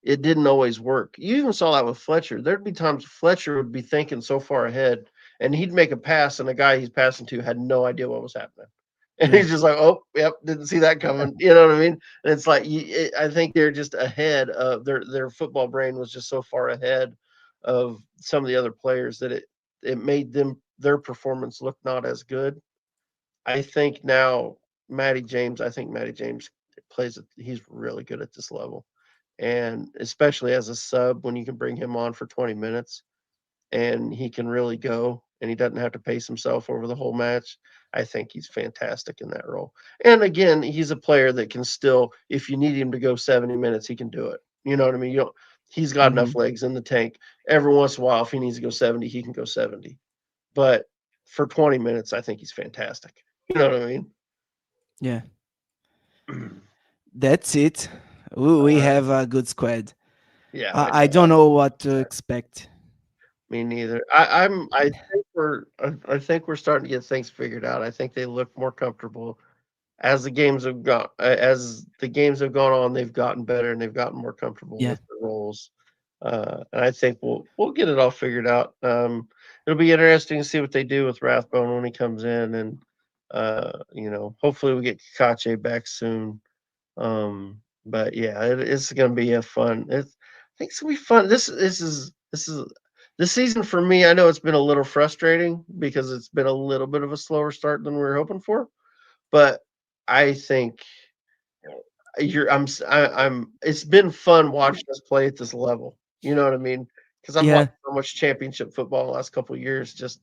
it didn't always work. You even saw that with Fletcher. There'd be times Fletcher would be thinking so far ahead, and he'd make a pass, and the guy he's passing to had no idea what was happening. And Yeah. he's just like, "Oh, yep, didn't see that coming." You know what I mean? And it's like I think they're just ahead of their football brain was just so far ahead of some of the other players that it made their performance look not as good. I think now I think Matty James he's really good at this level. And especially as a sub, when you can bring him on for 20 minutes and he can really go and he doesn't have to pace himself over the whole match, I think he's fantastic in that role. And again, he's a player that can still, if you need him to go 70 minutes, he can do it. You know what I mean? He's got enough Hmm. legs in the tank. Every once in a while, if he needs to go 70, he can go 70. But for 20 minutes, I think he's fantastic. You know what I mean? Yeah. All That's it. We right. have a good squad. Yeah, I don't know what to expect. me neither. I think we're starting to get things figured out. I think they look more comfortable as the games have gone on. They've gotten better and they've gotten more comfortable Yeah. with the roles. And I think we'll get it all figured out. It'll be interesting to see what they do with Rathbone when he comes in, and hopefully we get Kakache back soon. But yeah, it's gonna be a fun. I think it's gonna be fun. This season for me. I know it's been a little frustrating because it's been a little bit of a slower start than we were hoping for. But I think you're. I'm. s- I, am It's been fun watching us play at this level. You know what I mean? Because I've Yeah. watched so much championship football the last couple of years, just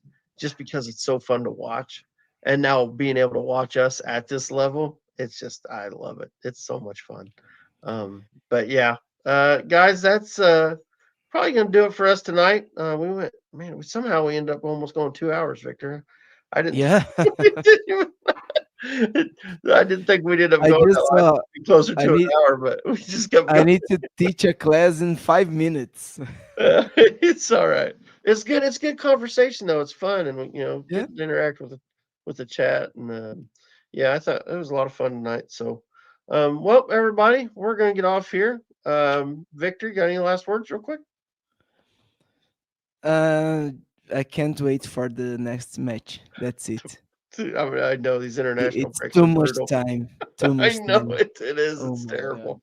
because it's so fun to watch. And now being able to watch us at this level, it's just I love it. It's so much fun. But yeah, guys, that's probably gonna do it for us tonight. We went, man. Somehow we end up almost going 2 hours, Victor. I didn't. Yeah. We didn't even, I didn't think we'd end up I going just that. I'd be closer I to an need hour, but we just kept I going. need to teach a class in 5 minutes. It's all right. It's good. It's good conversation though. It's fun, and Yeah. getting to interact with the chat, and yeah, I thought it was a lot of fun tonight. So, well, everybody, we're gonna get off here. Victor, got any last words, real quick? Uh, I can't wait for the next match. That's it. I mean, I know these international It's breaks too are much brutal. time. Too I much know time. it is. Oh It's my god. terrible.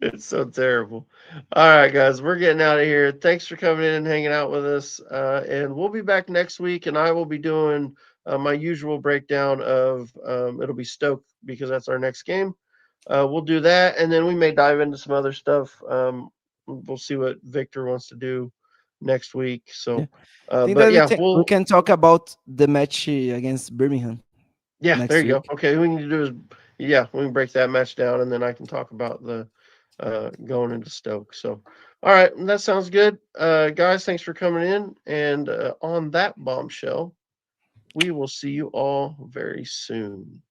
It's so terrible. All right, guys, we're getting out of here. Thanks for coming in and hanging out with us. And we'll be back next week, and I will be doing my usual breakdown of it'll be Stoke because that's our next game. We'll do that, and then we may dive into some other stuff. We'll see what Victor wants to do next week. Yeah. So, I think but that yeah, we can talk about the match against Birmingham yeah, there next you go. week. Okay, what we need to do is, yeah, we can break that match down, and then I can talk about the going into Stoke. So, all right, that sounds good, guys. Thanks for coming in, and on that bombshell, we will see you all very soon.